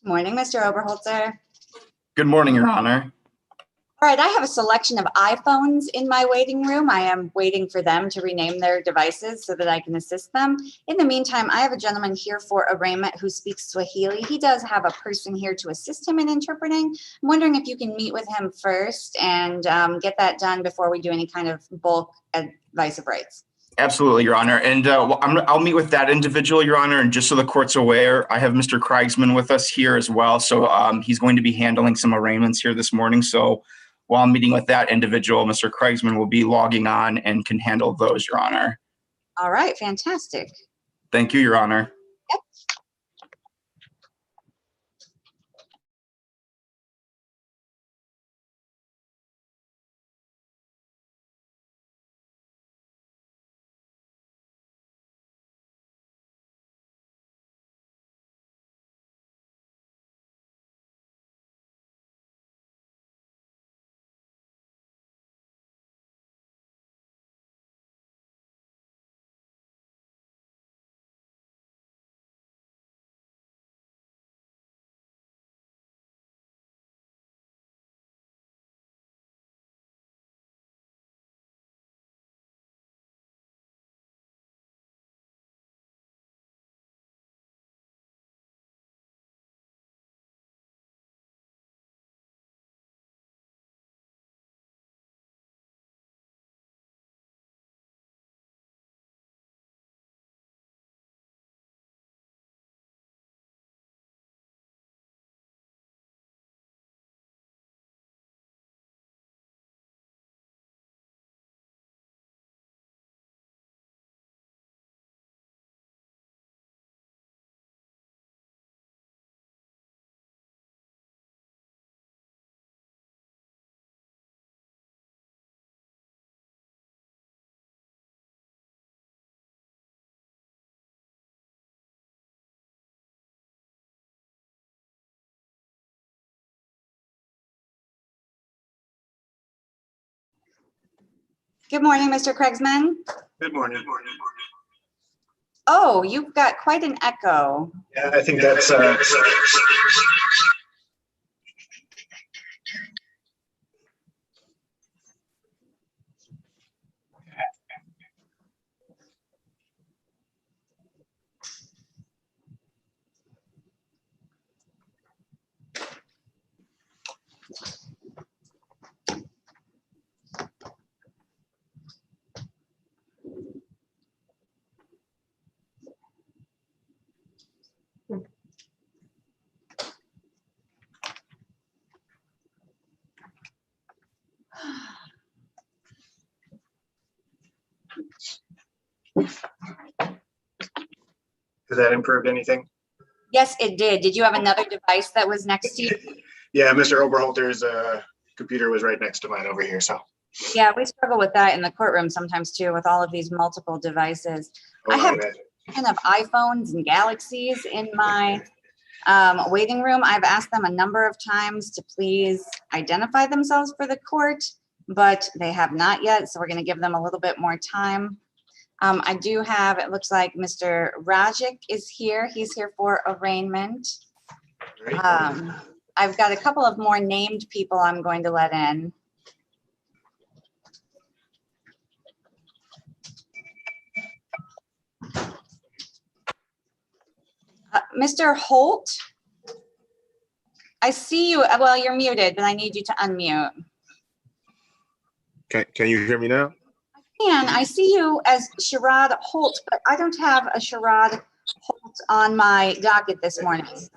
Morning, Mr. Oberholzer. Good morning, Your Honor. All right, I have a selection of iPhones in my waiting room. I am waiting for them to rename their devices so that I can assist them. In the meantime, I have a gentleman here for arraignment who speaks Swahili. He does have a person here to assist him in interpreting. I'm wondering if you can meet with him first and get that done before we do any kind of bulk advice of rights. Absolutely, Your Honor. And I'll meet with that individual, Your Honor. And just so the court's aware, I have Mr. Kriegsman with us here as well. So he's going to be handling some arraignments here this morning. So while I'm meeting with that individual, Mr. Kriegsman will be logging on and can handle those, Your Honor. All right, fantastic. Thank you, Your Honor. Yep. Good morning, Mr. Kriegsman. Good morning. Oh, you've got quite an echo. Yeah, I think that's Has that improved anything? Yes, it did. Did you have another device that was next to you? Yeah, Mr. Oberholter's computer was right next to mine over here. So Yeah, we struggle with that in the courtroom sometimes too, with all of these multiple devices. I have kind of iPhones and Galaxies in my waiting room. I've asked them a number of times to please identify themselves for the court, but they have not yet. So we're going to give them a little bit more time. I do have, it looks like Mr. Rajic is here. He's here for arraignment. I've got a couple of more named people I'm going to let in. Mr. Holt, I see you. Well, you're muted, but I need you to unmute. Can you hear me now? I see you as Sherrod Holt, but I don't have a Sherrod Holt on my docket this morning.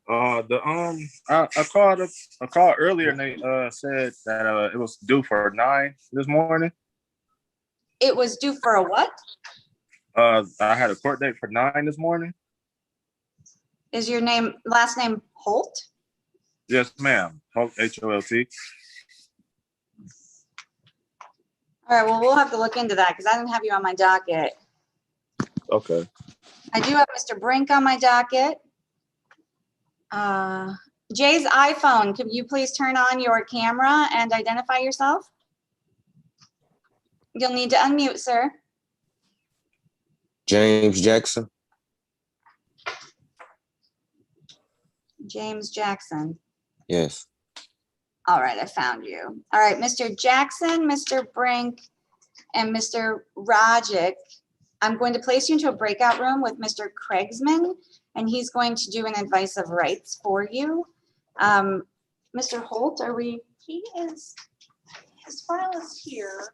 I called earlier and they said that it was due for 9 this morning. It was due for a what? I had a court date for 9 this morning. Is your last name Holt? Yes, ma'am. Holt, H-O-L-T. All right, well, we'll have to look into that because I didn't have you on my docket. Okay. I do have Mr. Brink on my docket. Jay's iPhone, could you please turn on your camera and identify yourself? You'll need to unmute, sir. James Jackson. James Jackson. Yes. All right, I found you. All right, Mr. Jackson, Mr. Brink, and Mr. Rajic. I'm going to place you into a breakout room with Mr. Craigsman, and he's going to do an advice of rights for you. Mr. Holt, are we? He is, his file is here.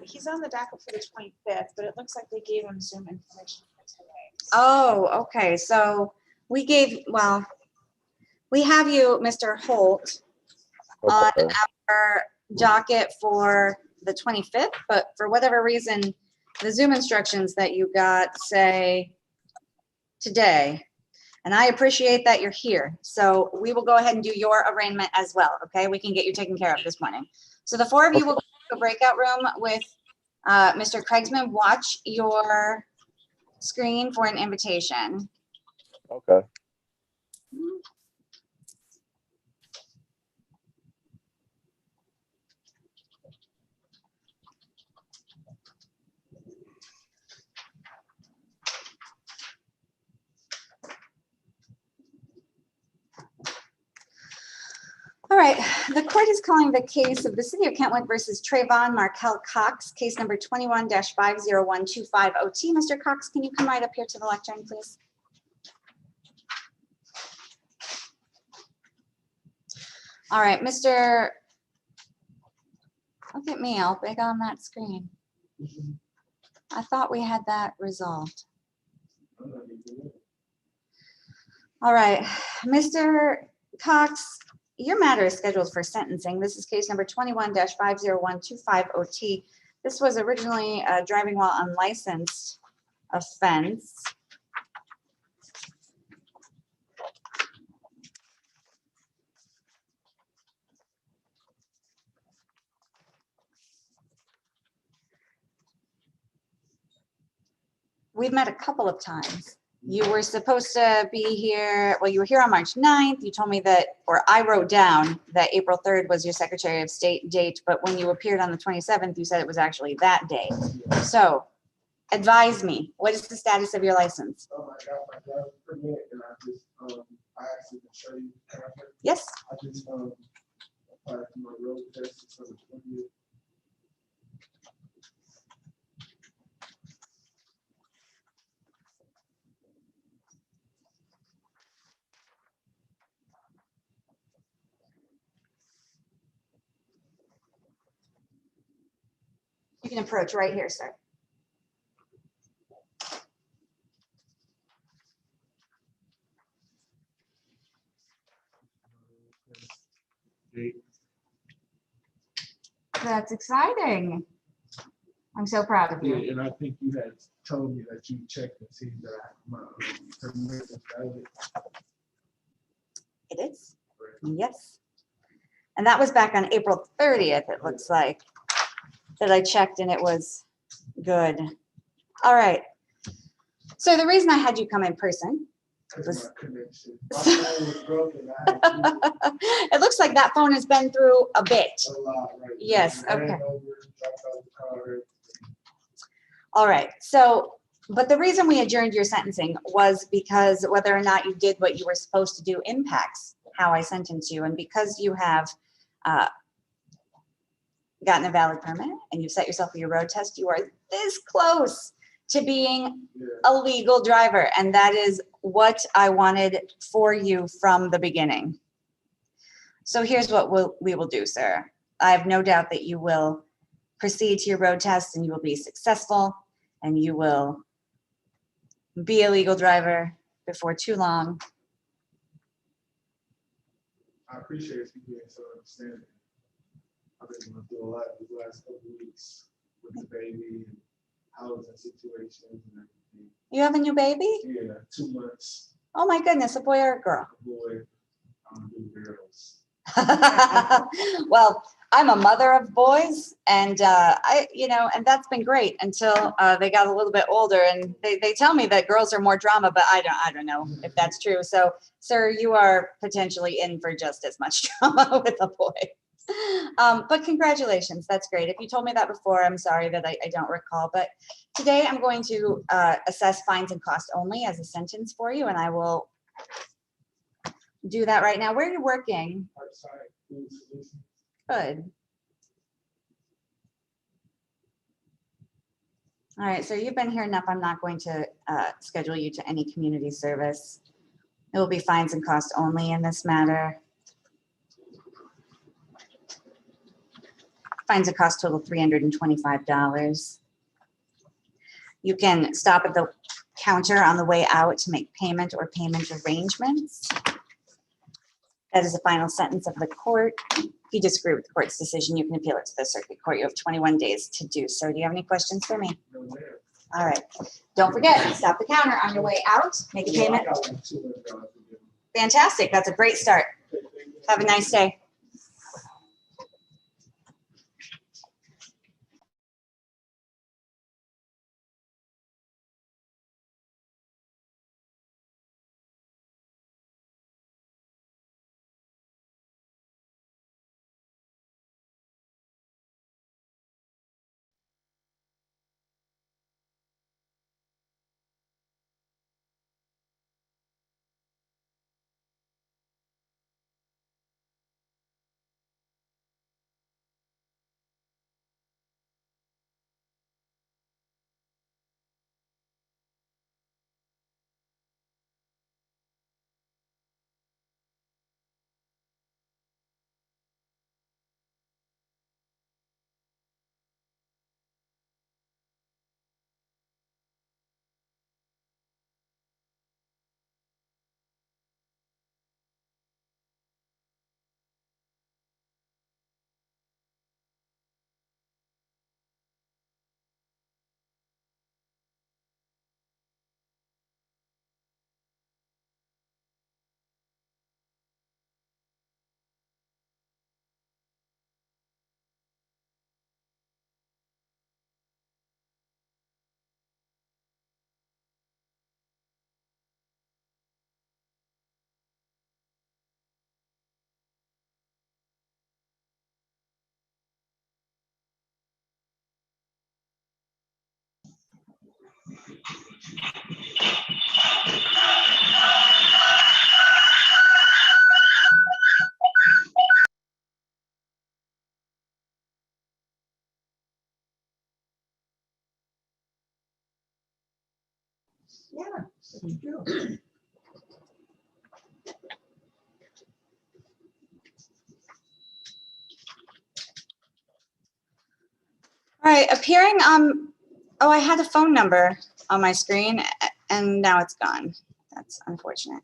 He's on the docket for the 25th, but it looks like they gave him Zoom information for today. Oh, okay. So we gave, well, we have you, Mr. Holt, on Okay. our docket for the 25th, but for whatever reason, the Zoom instructions that you got say today. And I appreciate that you're here. So we will go ahead and do your arraignment as well, okay? We can get you taken care of this morning. So the four of you will go to a breakout room with Mr. Craigsman. Watch your screen for an invitation. Okay. All right, the court is calling the case of the City of Kentwood versus Trayvon Markel Cox, case number 21-50125OT. Mr. Cox, can you come right up here to the lectern, please? All right, Mr. Look at me, all big on that screen. I thought we had that resolved. All right, Mr. Cox, your matter is scheduled for sentencing. This is case number 21-50125OT. This was originally a driving while unlicensed offense. We've met a couple of times. You were supposed to be here, well, you were here on March 9th. You told me that, or I wrote down that April 3rd was your Secretary of State date, but when you appeared on the 27th, you said it was actually that day. So advise me, what is the status of your license? I got my driver's permit and I actually can show you. Yes, I just applied for my road test for the 20th. you can approach right here, sir. That's exciting. I'm so proud of you. Yeah, and I think you had told me that you checked and see that my permit was valid. It is, yes. And that was back on April 30th, it looks like, that I checked and it was good. All right. So the reason I had you come in person, That's my connection. My phone was broken. I had to use it looks like that phone has been through a bit. it a lot right now. Yes, I ran okay. over, dropped out the car. All right, so, but the reason we adjourned your sentencing was because whether or not you did what you were supposed to do impacts how I sentence you. And because you have gotten a valid permit and you've set yourself for your road test, you are this close to being a legal driver. And that is what I wanted for you from the beginning. So here's what we will do, sir. I have no doubt that you will proceed to your road test and you will be successful and you will be a legal driver before too long. I appreciate you being so understanding. I've been going through a lot these last couple of weeks with the baby and housing situations and everything. You have a new baby? Yeah, 2 months. Oh my goodness, a boy or a girl? A boy, I'm doing girls. Well, I'm a mother of boys and and that's been great until they got a little bit older and they tell me that girls are more drama, but I don't know if that's true. So, sir, you are potentially in for just as much drama with a boy. But congratulations, that's great. If you told me that before, I'm sorry that I don't recall, but today I'm going to assess fines and costs only as a sentence for you, and I will do that right now. Where are you working? Outside food solutions. Good. All right, so you've been here enough. I'm not going to schedule you to any community service. It will be fines and costs only in this matter. Fines and costs total $325. You can stop at the counter on the way out to make payment or payment arrangements. That is the final sentence of the court. If you disagree with the court's decision, you can appeal it to the circuit court. You have 21 days to do so. Do you have any questions for me? No way. All right. Don't forget, stop the counter on your way out, make a Well, I payment. got like $200 to give. Fantastic. That's a great start. Okay, thank you. Have a nice day. Yeah, thank you. All right, appearing oh, I had a phone number on my screen and now it's gone. That's unfortunate.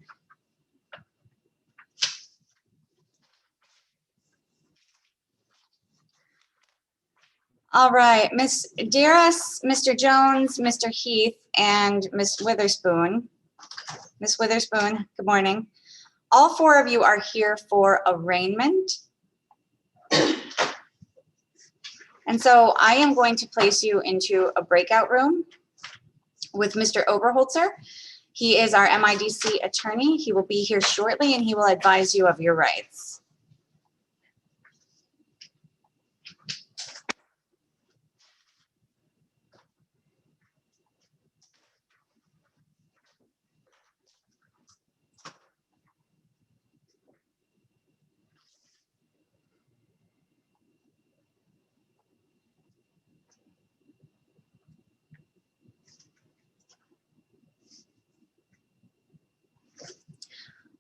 All right, Miss Dearest, Mr. Jones, Mr. Heath, and Miss Witherspoon. Miss Witherspoon, good morning. All four of you are here for arraignment. And so I am going to place you into a breakout room with Mr. Oberholzer. He is our MIDC attorney. He will be here shortly and he will advise you of your rights.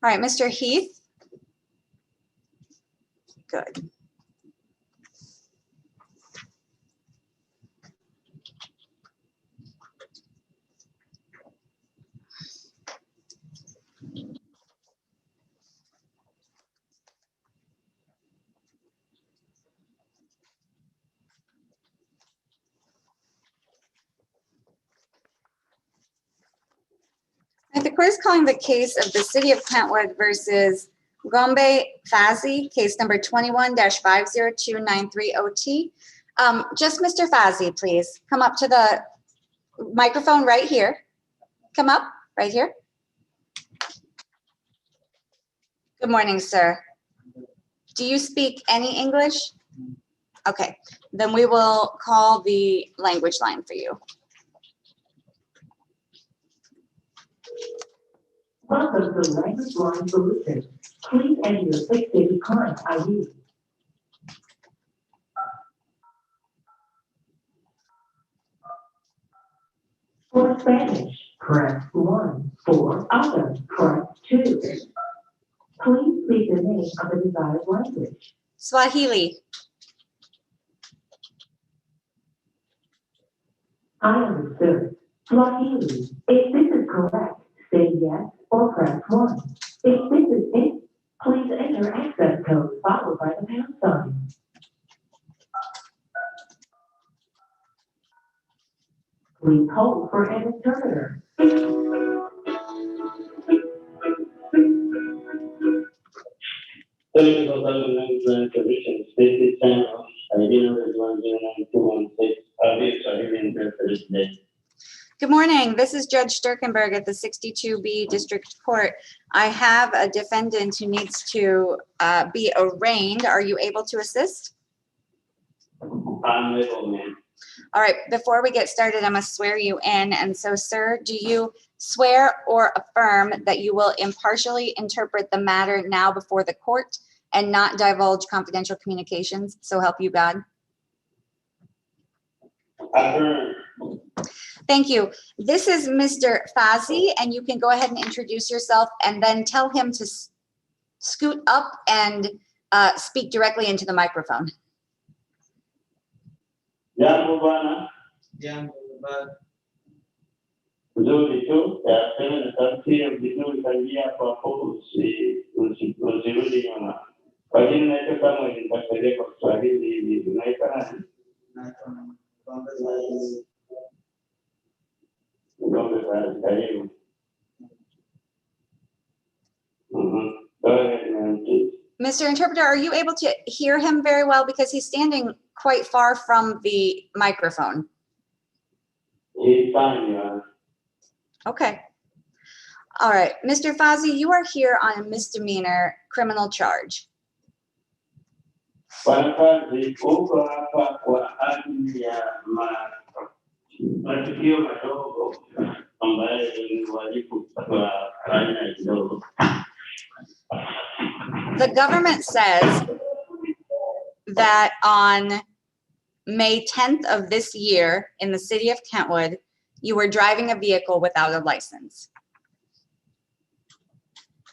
All right, Mr. Heath. Good. The court is calling the case of the City of Kentwood versus Gombe Fazi, case number 21-502930T. Just Mr. Fazi, please come up to the microphone right here. Come up right here. Good morning, sir. Do you speak any English? Okay, then we will call the language line for you. Welcome to Language Line Solutions. Please enter your 6-digit client ID. For Spanish, press 1. For other, press 2. Please speak the name of the desired language. Swahili. I understood. Swahili. If this is correct, say yes or press 1. If this is it, please enter access code followed by the pound sign. Please hold for an interpreter. Thank you for calling Language Solutions. This is Channel. ID number is 109216. I'll be Swahili interpreter today. Good morning. This is Judge Sterkenburg at the 62B District Court. I have a defendant who needs to be arraigned. Are you able to assist? I'm able, ma'am. All right, before we get started, I must swear you in. And so, sir, do you swear or affirm that you will impartially interpret the matter now before the court and not divulge confidential communications? So help you God. Affirm. Thank you. This is Mr. Fazzi, and you can go ahead and introduce yourself and then tell him to scoot up and speak directly into the microphone. Jambo bwana. Nzuri tu. Tena natafsiri vizuri tangia kwa hapo usirudi nyuma. Kwa jina naitwa kama nitafsiri kwa Kiswahili hivi. Unaitwa nani? Ngombe za karibu. Go ahead, ma'am, please. Mr. Interpreter, are you able to hear him very well because he's standing quite far from the microphone? He's fine, Your Honor. Okay. All right. Mr. Fazzi, you are here on a misdemeanor criminal charge. Wanafunzi uko hapa kwa ajili ya matukio madogo ambayo ni uhalifu kwa aina kidogo. The government says that on May 10th of this year in the city of Kentwood, you were driving a vehicle without a license.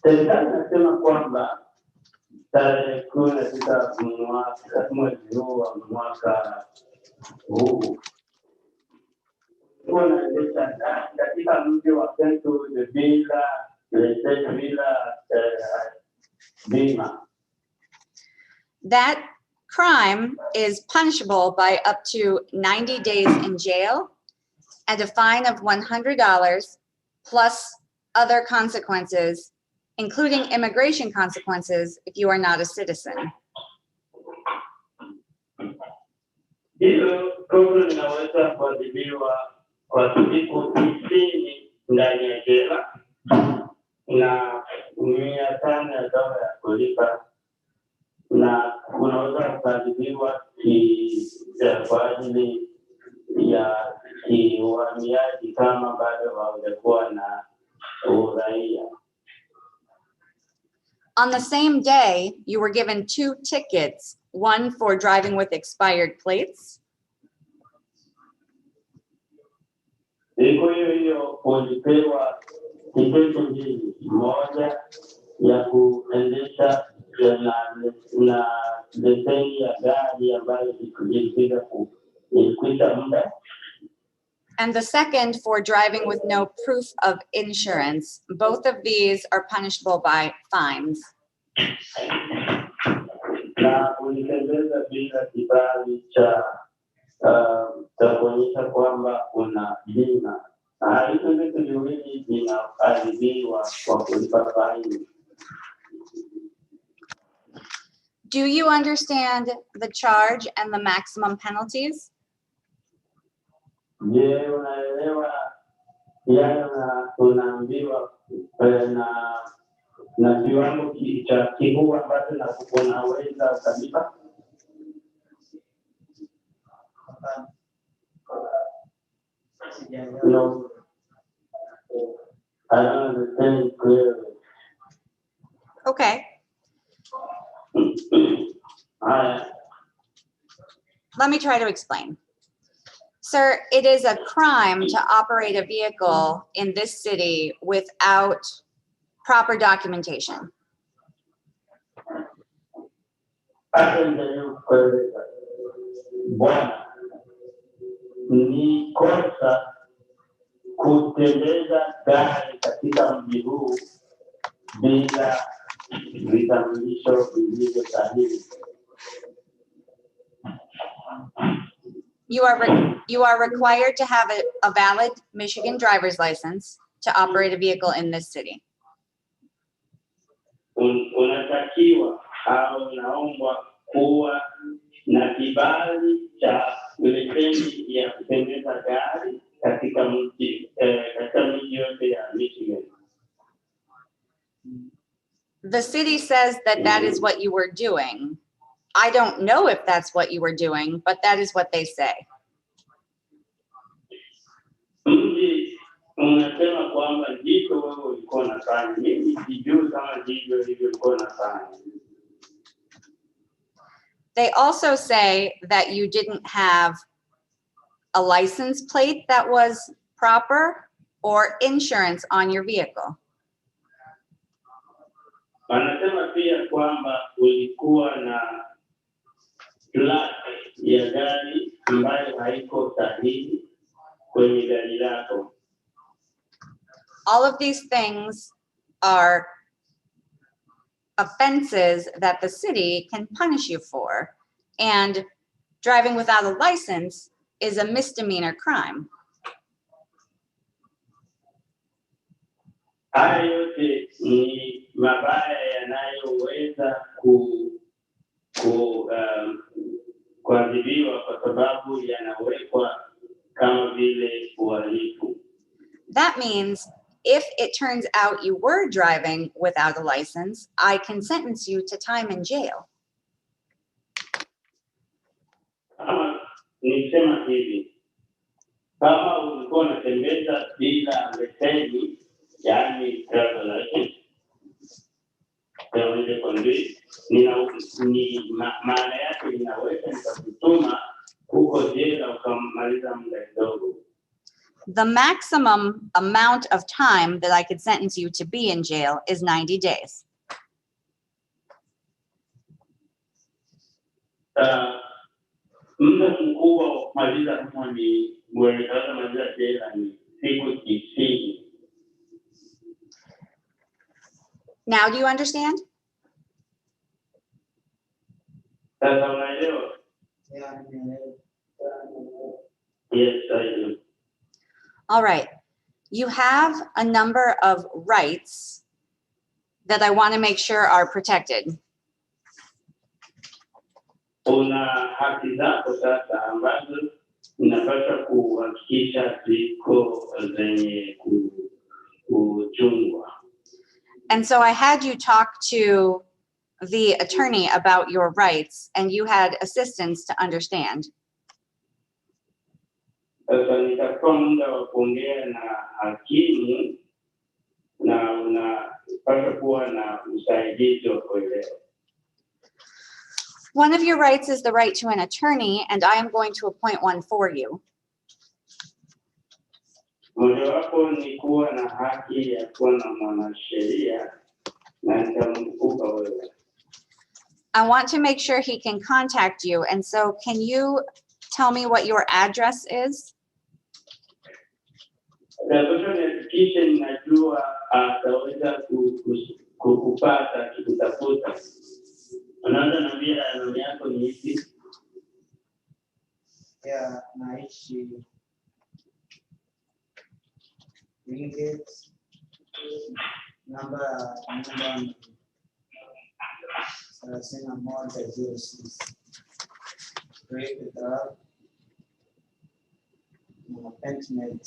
Serikali inasema kwamba tarehe 16 mwezi huu wa mwaka huu unaendesha katika mji wa Kentwood bila leseni, bila bima. That crime is punishable by up to 90 days in jail and a fine of $100 plus other consequences, including immigration consequences if you are not a citizen. Hilo kosa linaweza kuadhibiwa kwa siku 90 ndani ya jela na $500 ya kulipa, na unaweza kuadhibiwa kwa ajili ya uhamiaji kama bado haujakuwa na uraia. On the same day, you were given 2 tickets, one for driving with expired plates. Siku hiyo ulipewa tiketi mbili, moja ya kuendesha na leseni ya gari ambayo ilipita muda, And the second for driving with no proof of insurance. Both of these are punishable by fines. na ulitembeza bila kibali cha kuonyesha kwamba una bima. Na hizo vitu viwili vinaadhibiwa kwa kulipa faini. Do you understand the charge and the maximum penalties? Je, unaelewa yale unaambiwa na kiwango cha kikubwa ambacho unaweza ukalipa? No. I don't understand clearly. Okay, I, let me try to explain. Sir, it is a crime to operate a vehicle in this city without proper documentation. hata ndio kueleza bwana, ni kosa kutembeza gari katika mji huu bila vitambulisho vilivyo sahihi. You are required to have a valid Michigan driver's license to operate a vehicle in this city. Unatakiwa au unaombwa kuwa na kibali cha leseni ya kutembeza gari katika mji yote ya Michigan. The city says that that is what you were doing. I don't know if that's what you were doing, but that is what they say. Mji unasema kwamba ndivyo wewe ulikuwa unafanya. Mimi sijui kama ndivyo ulikuwa unafanya. They also say that you didn't have a license plate that was proper or insurance on your vehicle. Wanasema pia kwamba ulikuwa na plaka ya gari ambayo haiko sahihi kwenye gari lako. All of these things are offenses that the city can punish you for, and driving without a license is a misdemeanor crime. Haya yote ni mabaya yanayoweza kuadhibiwa kwa sababu yanawekwa kama vile uhalifu. That means if it turns out you were driving without a license, I can sentence you to time in jail. Kama nisema hivi, kama ulikuwa unatembeza bila leseni, yani driver license, maana yake inaweza nikakutuma huko jela ukamaliza muda kidogo. The maximum amount of time that I could sentence you to be in jail is 90 days. Muda mkubwa wa kumaliza kama ni mwelekeo maliza jela ni siku 90. Now, do you understand? Sasa unaelewa? Yes, I do. All right. You have a number of rights that I want to make sure are protected. Una haki zako sasa ambazo unapaswa kuhakikisha ziko zenye kuchungwa. And so I had you talk to the attorney about your rights, and you had assistance to understand. Sasa nitakuwa muda wa kuongea na hakimu na unapaswa kuwa na usaidizi wa kuelewa. One of your rights is the right to an attorney, and I am going to appoint one for you. Mojawapo ni kuwa na haki ya kuwa na mwanasheria na nitamkupa wewe. I want to make sure he can contact you, and so can you tell me what your address is? Nataka nihakikishe ninajua ataweza kukupata kikutafuta. Unaanza niambia anwani yako ni ipi? Ya naishi Wingate, nyumba 3106 Great Drive, apartment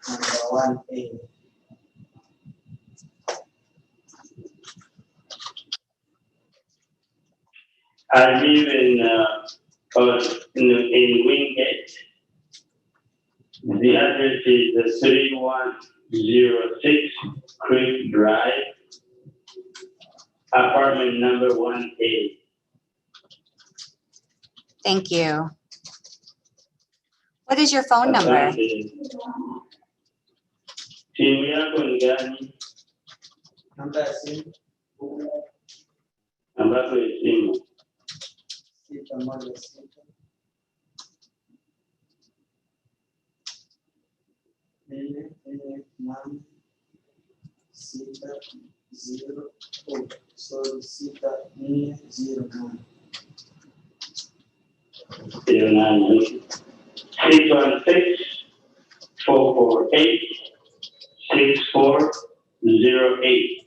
number 1A. I live in Wingate. The address is 3106 Creek Drive, apartment number 1A. Thank you. What is your phone number? Asante. Simu yako ni gani? Namba ya simu Ambapo ni simu 616 8 6 409. 616-448-6408.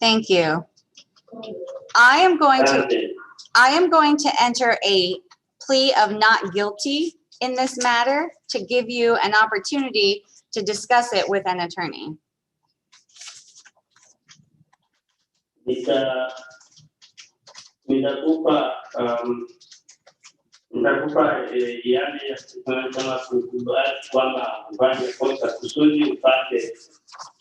Thank you. I am going to enter a plea of not guilty in this matter to give you an opportunity to discuss it with an attorney. Nitakupa yale kama kukubali kwamba ufanye kosa kusudi upate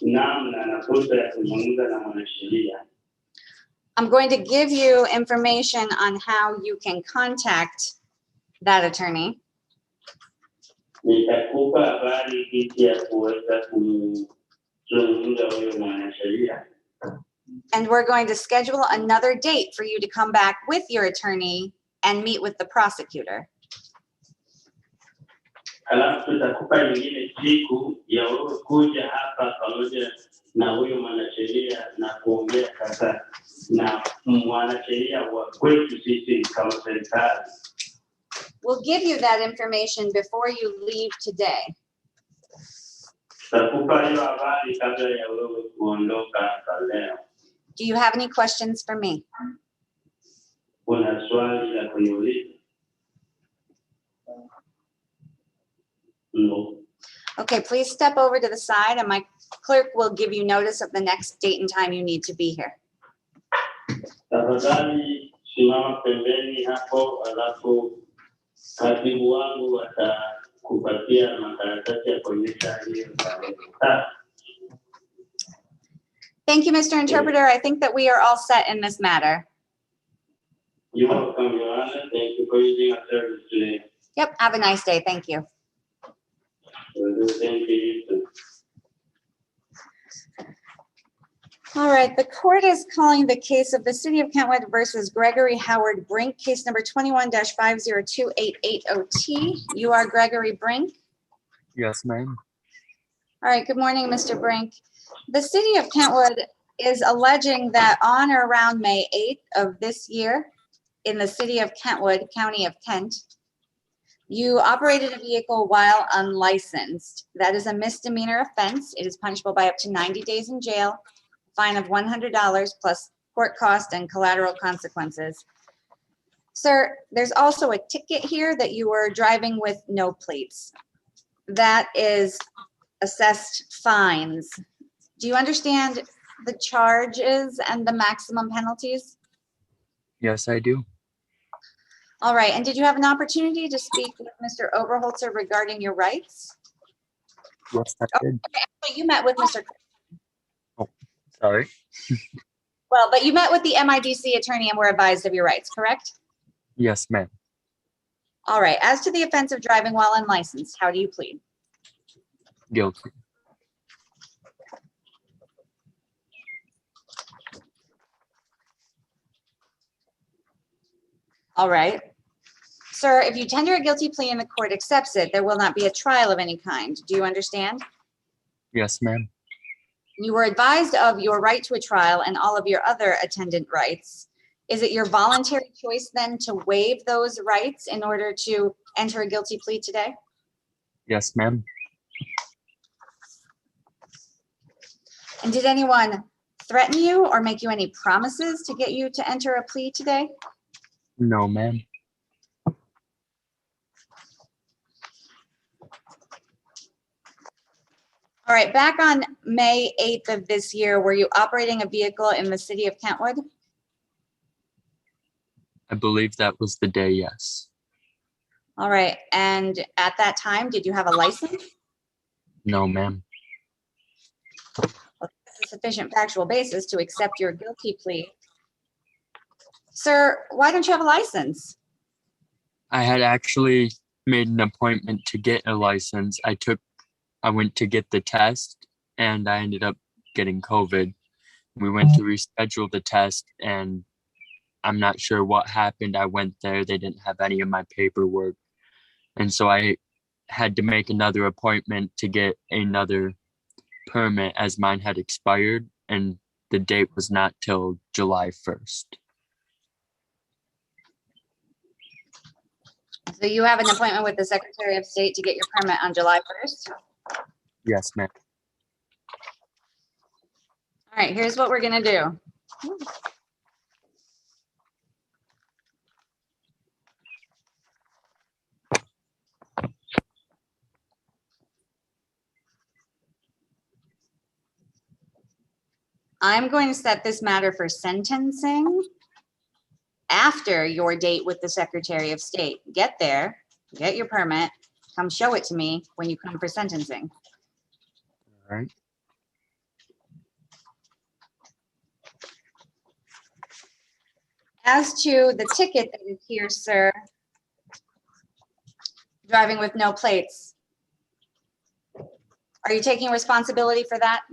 namna na fursa ya kuzungumza na mwanasheria. I'm going to give you information on how you can contact that attorney. Nitakupa habari jinsi ya kuweza kuzungumza huyo mwanasheria. And we're going to schedule another date for you to come back with your attorney and meet with the prosecutor. Alafu tutakupa nyingine siku ya wewe kuja hapa pamoja na huyo mwanasheria na kuongea sasa na mwanasheria wa kwetu sisi kama serikali. We'll give you that information before you leave today. Tutakupa hiyo habari kabla ya wewe kuondoka hapa leo. Do you have any questions for me? Una swali la kuniuliza? No. Okay, please step over to the side and my clerk will give you notice of the next date and time you need to be here. Tafadhali simama pembeni hapo, alafu katibu wangu atakupatia makaratasi ya kuonyesha hiyo tarehe. Thank you, Mr. Interpreter. I think that we are all set in this matter. You're welcome, Your Honor. Thank you for using our service today. Yep, have a nice day. Thank you. Thank you. All right, the court is calling the case of the City of Kentwood versus Gregory Howard Brink, case number 21-502880T. You are Gregory Brink? Yes, ma'am. All right, good morning, Mr. Brink. The City of Kentwood is alleging that on or around May 8th of this year in the City of Kentwood, County of Kent, you operated a vehicle while unlicensed. That is a misdemeanor offense. It is punishable by up to 90 days in jail, fine of $100 plus court cost and collateral consequences. Sir, there's also a ticket here that you were driving with no plates. That is assessed fines. Do you understand the charges and the maximum penalties? Yes, I do. All right, and did you have an opportunity to speak with Mr. Oberholzer regarding your rights? Yes, I did. Okay, actually, you met with Mr. Sorry. Well, but you met with the MIDC attorney and were advised of your rights, correct? Yes, ma'am. All right, as to the offense of driving while unlicensed, how do you plead? Guilty. All right. Sir, if you tender a guilty plea and the court accepts it, there will not be a trial of any kind. Do you understand? Yes, ma'am. You were advised of your right to a trial and all of your other attendant rights. Is it your voluntary choice then to waive those rights in order to enter a guilty plea today? Yes, ma'am. And did anyone threaten you or make you any promises to get you to enter a plea today? No, ma'am. All right, back on May 8th of this year, were you operating a vehicle in the city of Kentwood? I believe that was the day, yes. All right, and at that time, did you have a license? No, ma'am. Well, that's a sufficient factual basis to accept your guilty plea. Sir, why don't you have a license? I had actually made an appointment to get a license. I went to get the test and I ended up getting COVID. We went to reschedule the test and I'm not sure what happened. I went there, they didn't have any of my paperwork. And so I had to make another appointment to get another permit as mine had expired and the date was not till July 1st. So you have an appointment with the Secretary of State to get your permit on July 1st? Yes, ma'am. All right, here's what we're gonna do. I'm going to set this matter for sentencing after your date with the Secretary of State. Get there, get your permit, come show it to me when you come for sentencing. All right. As to the ticket that is here, sir, driving with no plates, are you taking responsibility for that?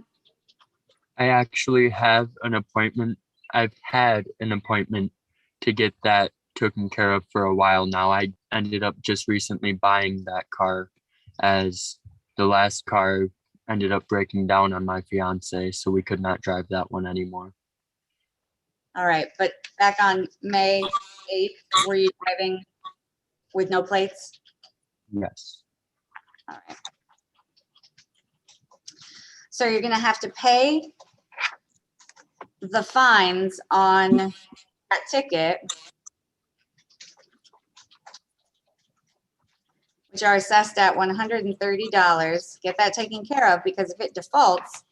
I actually have an appointment. I've had an appointment to get that taken care of for a while now. I ended up just recently buying that car as the last car ended up breaking down on my fiance, so we could not drive that one anymore. All right, but back on May 8th, were you driving with no plates? Yes. All right. So you're gonna have to pay the fines on that ticket, which are assessed at $130. Get that taken care of, because if it defaults,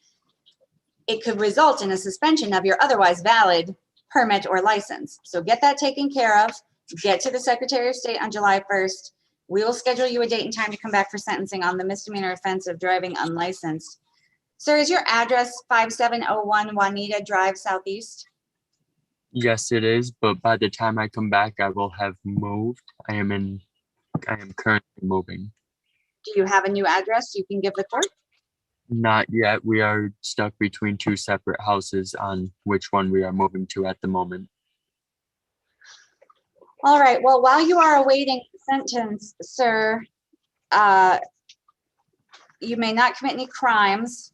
it could result in a suspension of your otherwise valid permit or license. So get that taken care of, get to the Secretary of State on July 1st. We will schedule you a date and time to come back for sentencing on the misdemeanor offense of driving unlicensed. Sir, is your address 5701 Juanita Drive Southeast? Yes, it is, but by the time I come back, I will have moved. I am currently moving. Do you have a new address you can give the court? Not yet. We are stuck between two separate houses on which one we are moving to at the moment. All right, well, while you are awaiting sentence, sir, you may not commit any crimes.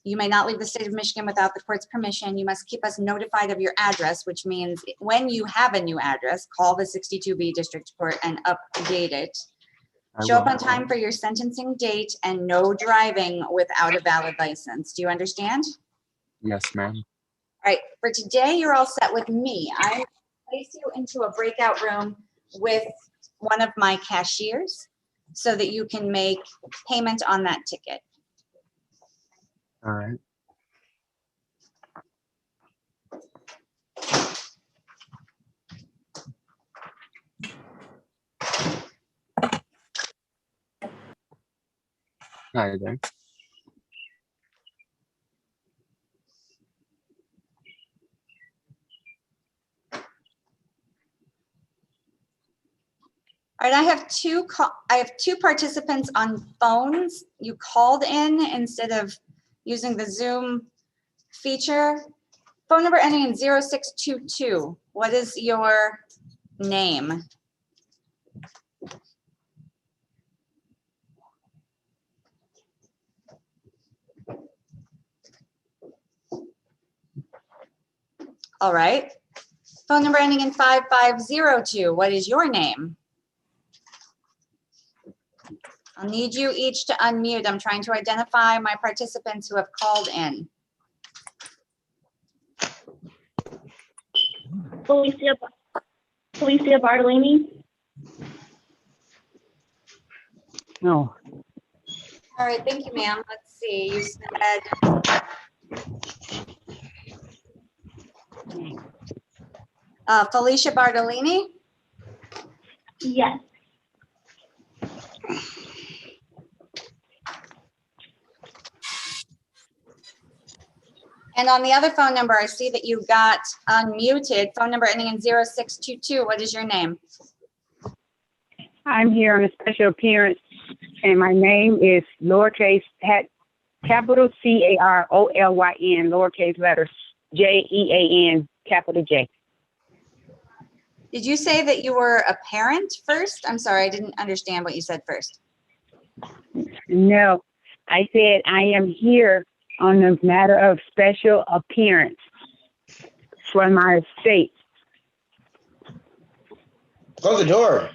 You may not leave the state of Michigan without the court's permission. You must keep us notified of your address, which means when you have a new address, call the 62B District Court and update it. Show up on time for your sentencing date and no driving without a valid license. Do you understand? Yes, ma'am. All right, for today, you're all set with me. I'm going to place you into a breakout room with one of my cashiers so that you can make payment on that ticket. All right. Hi there. All right, I have two participants on phones. You called in instead of using the Zoom feature. Phone number ending in 0622. What is your name? All right. Phone number ending in 5502. What is your name? I'll need you each to unmute. I'm trying to identify my participants who have called in. Felicia Bartolini. No. All right, thank you, ma'am. Let's see, you said Felicia Bartolini? Yes. And on the other phone number, I see that you got unmuted. Phone number ending in 0622. What is your name? I'm here on a special appearance, and my name is lowercase capital CAROLYN, lowercase letters JEAN, capital J. Did you say that you were a parent first? I'm sorry, I didn't understand what you said first. No, I said I am here on the matter of special appearance for my estate. Close the door.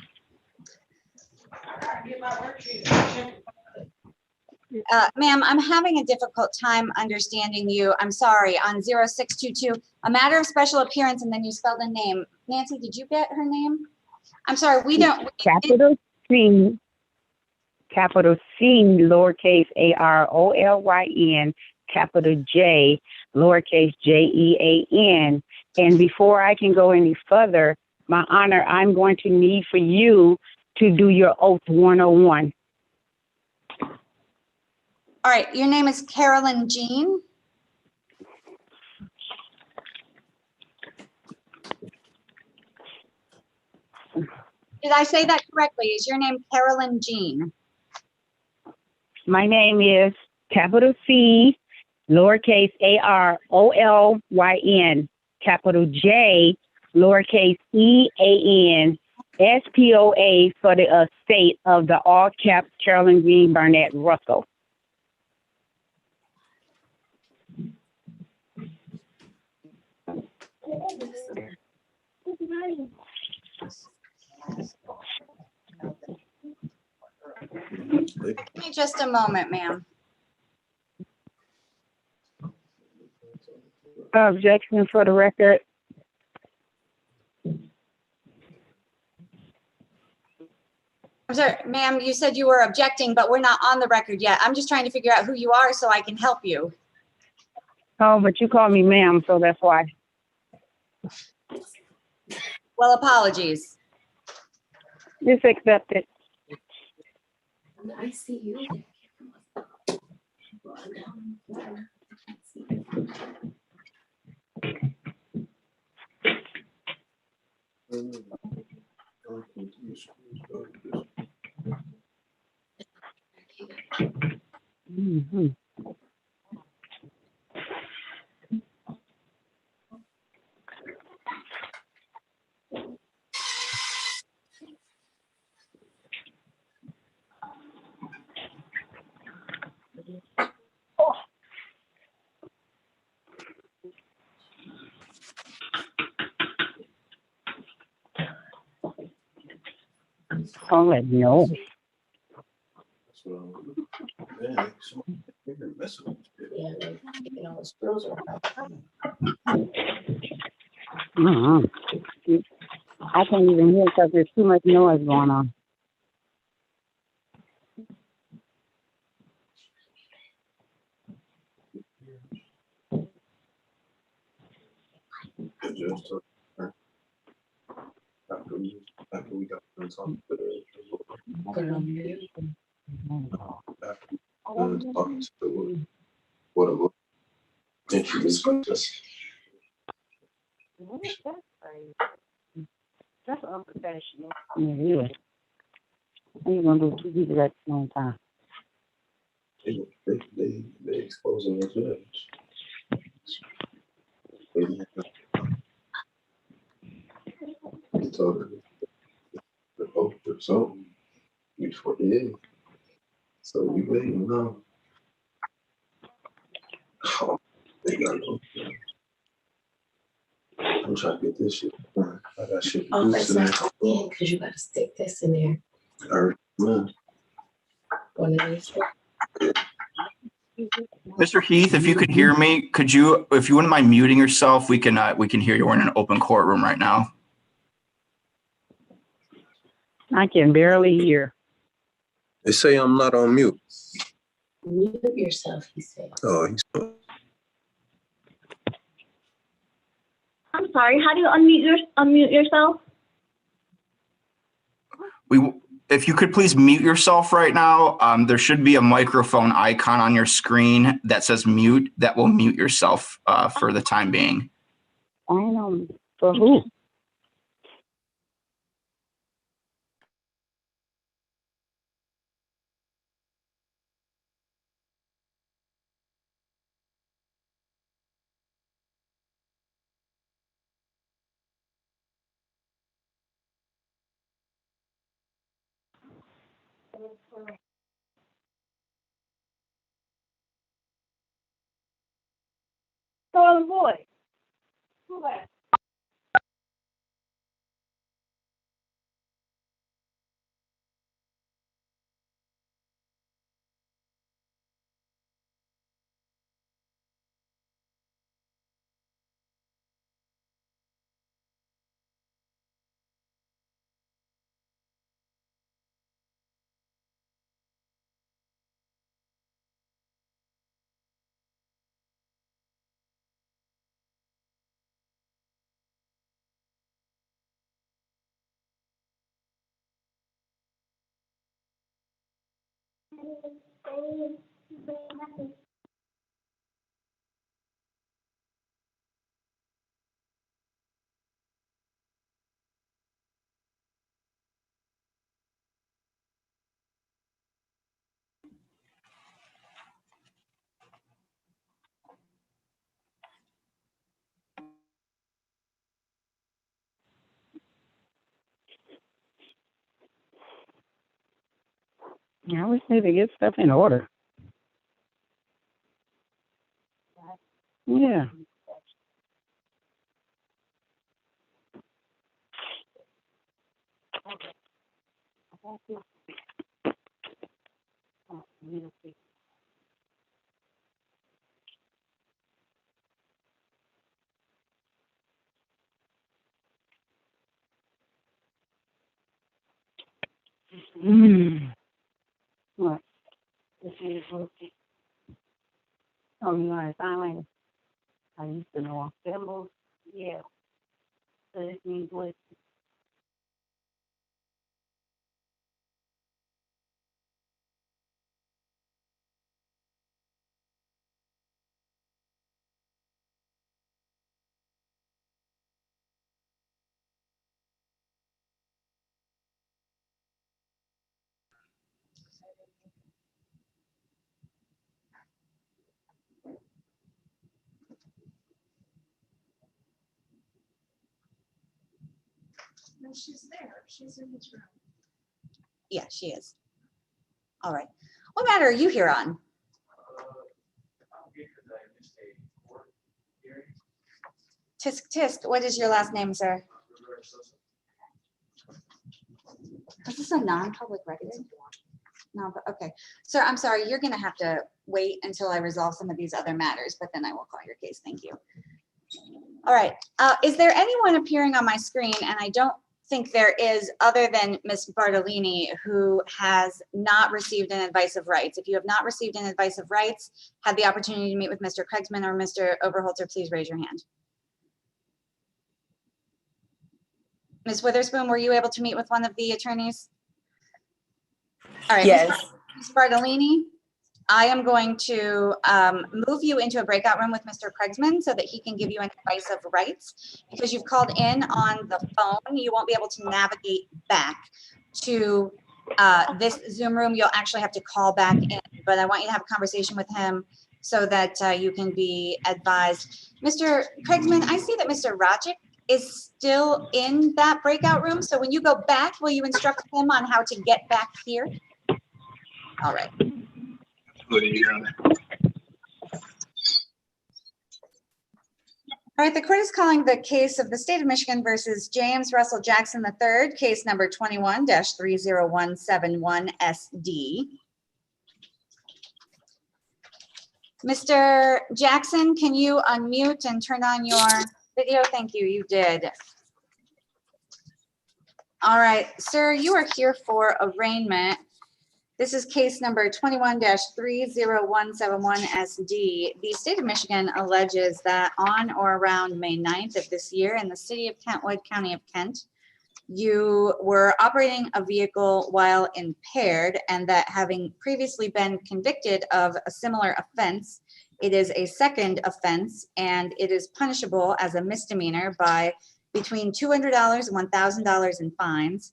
Ma'am, I'm having a difficult time understanding you. I'm sorry, on 0622, a matter of special appearance, and then you spelled a name. Nancy, did you get her name? I'm sorry, we don't. Capital C, lowercase AROLYN, capital J, lowercase JEAN. And before I can go any further, my honor, I'm going to need for you to do your oath 101. All right, your name is Carolyn Jean. Did I say that correctly? Is your name Carolyn Jean? My name is capital C, lowercase AROLYN, capital J, lowercase EAN, SPOA for the estate of the all cap Carolyn Jean Barnett Russell. Give me just a moment, ma'am. Objection for the record. I'm sorry, ma'am, you said you were objecting, but we're not on the record yet. I'm just trying to figure out who you are so I can help you. Oh, but you call me ma'am, so that's why. Well, apologies. Just accept it. I see you. Mm-hmm. Oh, no. I can't even hear because there's too much noise going on. After we got done talking to what it was, introduced us. That's unprofessional. Yeah. How you gonna do two people at the same time? They exposing the judge. They told her the vote or something before the end. So we waiting now. Oh, they gotta go. I'm trying to get this shit done. I got shit to do It's today. not in because you got to stick this in there. All right, One of these. Mr. Heath, if you could hear me, could you, if you wouldn't mind muting yourself, we can hear you. We're in an open courtroom right now. I can barely hear. They say I'm not on mute. Mute yourself, he said. Oh, he's. I'm sorry, how do you unmute yourself? if you could please mute yourself right now, there should be a microphone icon on your screen that says mute. That will mute yourself for the time being. I know. For who? Call the boy. Who that? Yeah, we just need to get stuff in order. Yeah. What? This is okay. Oh, you want to sign language? I used to know on symbols. Yeah. So this means what? No, she's there. She's in this room. Yeah, she is. All right. What matter are you here on? Tisk tisk. What is your last name, sir? Is this a non-public record? No, but okay. Sir, I'm sorry. You're going to have to wait until I resolve some of these other matters, but then I will call your case. Thank you. All right. Is there anyone appearing on my screen? And I don't think there is, other than Ms. Bartolini, who has not received an advice of rights. If you have not received an advice of rights, had the opportunity to meet with Mr. Kriegsman or Mr. Oberholzer, please raise your hand. Ms. Witherspoon, were you able to meet with one of the attorneys? All right. Yes. Ms. Bartolini, I am going to move you into a breakout room with Mr. Kriegsman so that he can give you an advice of rights. Because you've called in on the phone, you won't be able to navigate back to this Zoom room. You'll actually have to call back in, but I want you to have a conversation with him so that you can be advised. Mr. Kriegsman, I see that Mr. Rajic is still in that breakout room. So when you go back, will you instruct him on how to get back here? All right. All right, the court is calling the case of the state of Michigan versus James Russell Jackson III, case number 21-30171SD. Mr. Jackson, can you unmute and turn on your video? Thank you, you did. All right, sir, you are here for arraignment. This is case number 21-30171SD. The state of Michigan alleges that on or around May 9th of this year in the city of Kentwood, County of Kent, you were operating a vehicle while impaired, and that having previously been convicted of a similar offense, it is a second offense and it is punishable as a misdemeanor by between $200 and $1,000 in fines,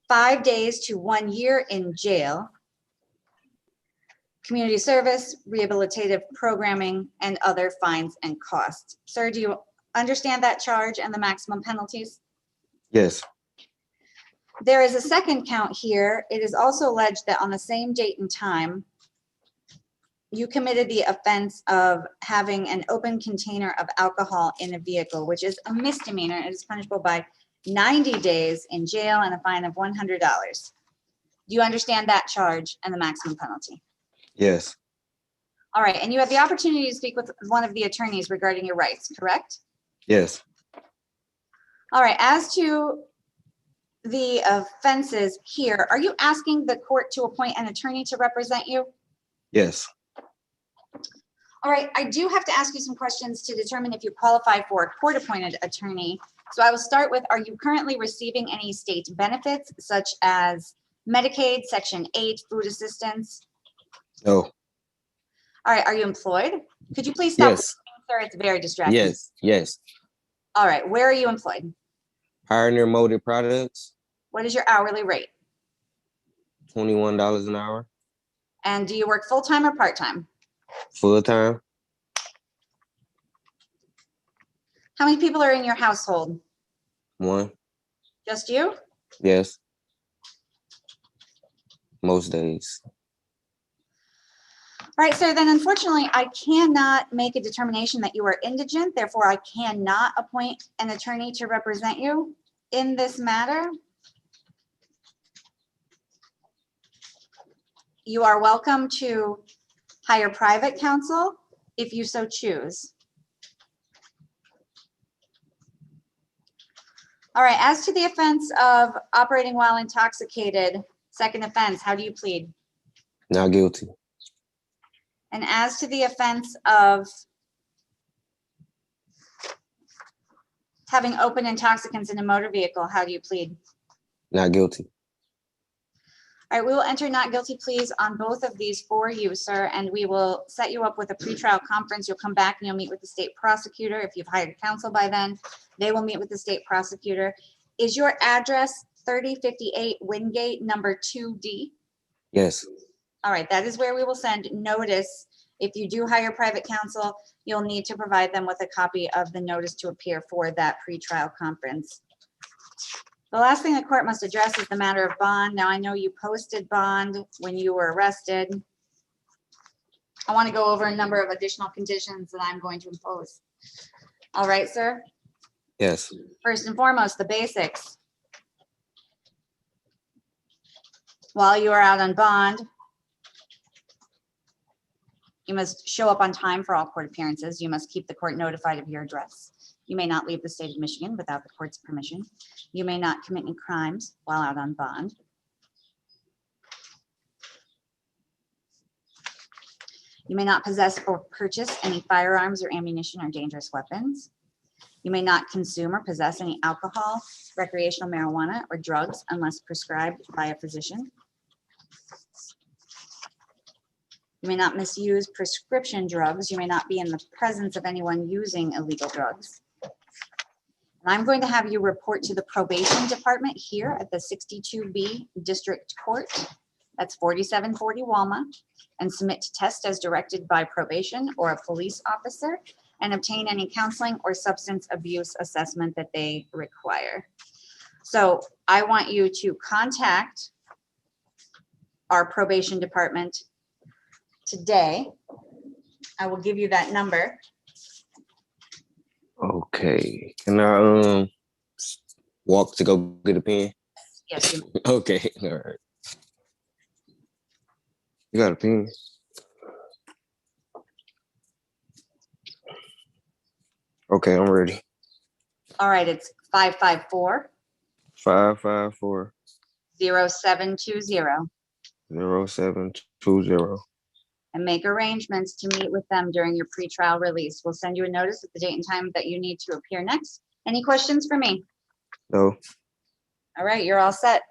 5 days to 1 year in jail, community service, rehabilitative programming, and other fines and costs. Sir, do you understand that charge and the maximum penalties? Yes. There is a second count here. It is also alleged that on the same date and time, you committed the offense of having an open container of alcohol in a vehicle, which is a misdemeanor. It is punishable by 90 days in jail and a fine of $100. Do you understand that charge and the maximum penalty? Yes. All right, and you have the opportunity to speak with one of the attorneys regarding your rights, correct? Yes. All right, as to the offenses here, are you asking the court to appoint an attorney to represent you? Yes. All right, I do have to ask you some questions to determine if you qualify for a court-appointed attorney. So I will start with, are you currently receiving any state benefits such as Medicaid, Section 8, food assistance? No. All right, are you employed? Could you please stop, Yes. sir? It's very distracting. Yes. Yes. All right, where are you employed? Pioneer Molded Products, What is your hourly rate? $21 an hour. And do you work full-time or part-time? Full time. How many people are in your household? 1. Just you? Yes. Most days. All right, sir, then unfortunately, I cannot make a determination that you are indigent. Therefore, I cannot appoint an attorney to represent you in this matter. You are welcome to hire private counsel if you so choose. All right, as to the offense of operating while intoxicated, second offense, how do you plead? Not guilty. And as to the offense of having open intoxicants in a motor vehicle, how do you plead? Not guilty. All right, we will enter not guilty pleas on both of these for you, sir, and we will set you up with a pretrial conference. You'll come back and you'll meet with the state prosecutor. If you've hired counsel by then, they will meet with the state prosecutor. Is your address 3058 Wingate, number 2D? Yes. All right, that is where we will send notice. If you do hire private counsel, you'll need to provide them with a copy of the notice to appear for that pretrial conference. The last thing the court must address is the matter of bond. Now, I know you posted bond when you were arrested. I want to go over a number of additional conditions that I'm going to impose. All right, sir? Yes. First and foremost, the basics. While you are out on bond, you must show up on time for all court appearances. You must keep the court notified of your address. You may not leave the state of Michigan without the court's permission. You may not commit any crimes while out on bond. You may not possess or purchase any firearms or ammunition or dangerous weapons. You may not consume or possess any alcohol, recreational marijuana, or drugs unless prescribed by a physician. You may not misuse prescription drugs. You may not be in the presence of anyone using illegal drugs. And I'm going to have you report to the probation department here at the 62B District Court. That's 4740 Walma, and submit to test as directed by probation or a police officer, and obtain any counseling or substance abuse assessment that they require. So I want you to contact our probation department today. I will give you that number. Okay. Can I walk to go get a pen? Yes. You may. Okay. All right. You got a pen? Okay, I'm ready. All right, it's 554 554 0720. 0720. And make arrangements to meet with them during your pretrial release. We'll send you a notice at the date and time that you need to appear next. Any questions for me? No. All right, you're all set.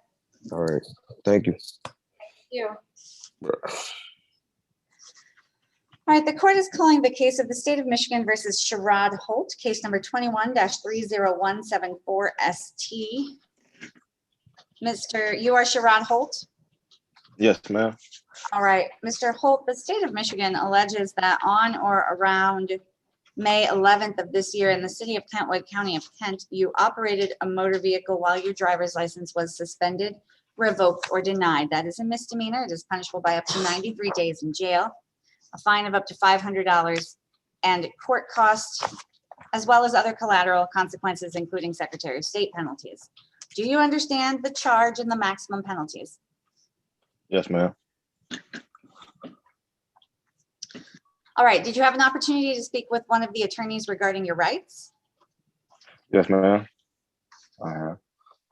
All right. Thank you. Thank you. All right, the court is calling the case of the state of Michigan versus Sherrod Holt, case number 21-30174 ST. You are Sherrod Holt? Yes, ma'am. All right, Mr. Holt, the state of Michigan alleges that on or around May 11th of this year in the city of Kentwood, County of Kent, you operated a motor vehicle while your driver's license was suspended, revoked, or denied. That is a misdemeanor. It is punishable by up to 93 days in jail, a fine of up to $500, and court costs, as well as other collateral consequences, including Secretary of State penalties. Do you understand the charge and the maximum penalties? Yes, ma'am. All right, did you have an opportunity to speak with one of the attorneys regarding your rights? Yes, ma'am. I have.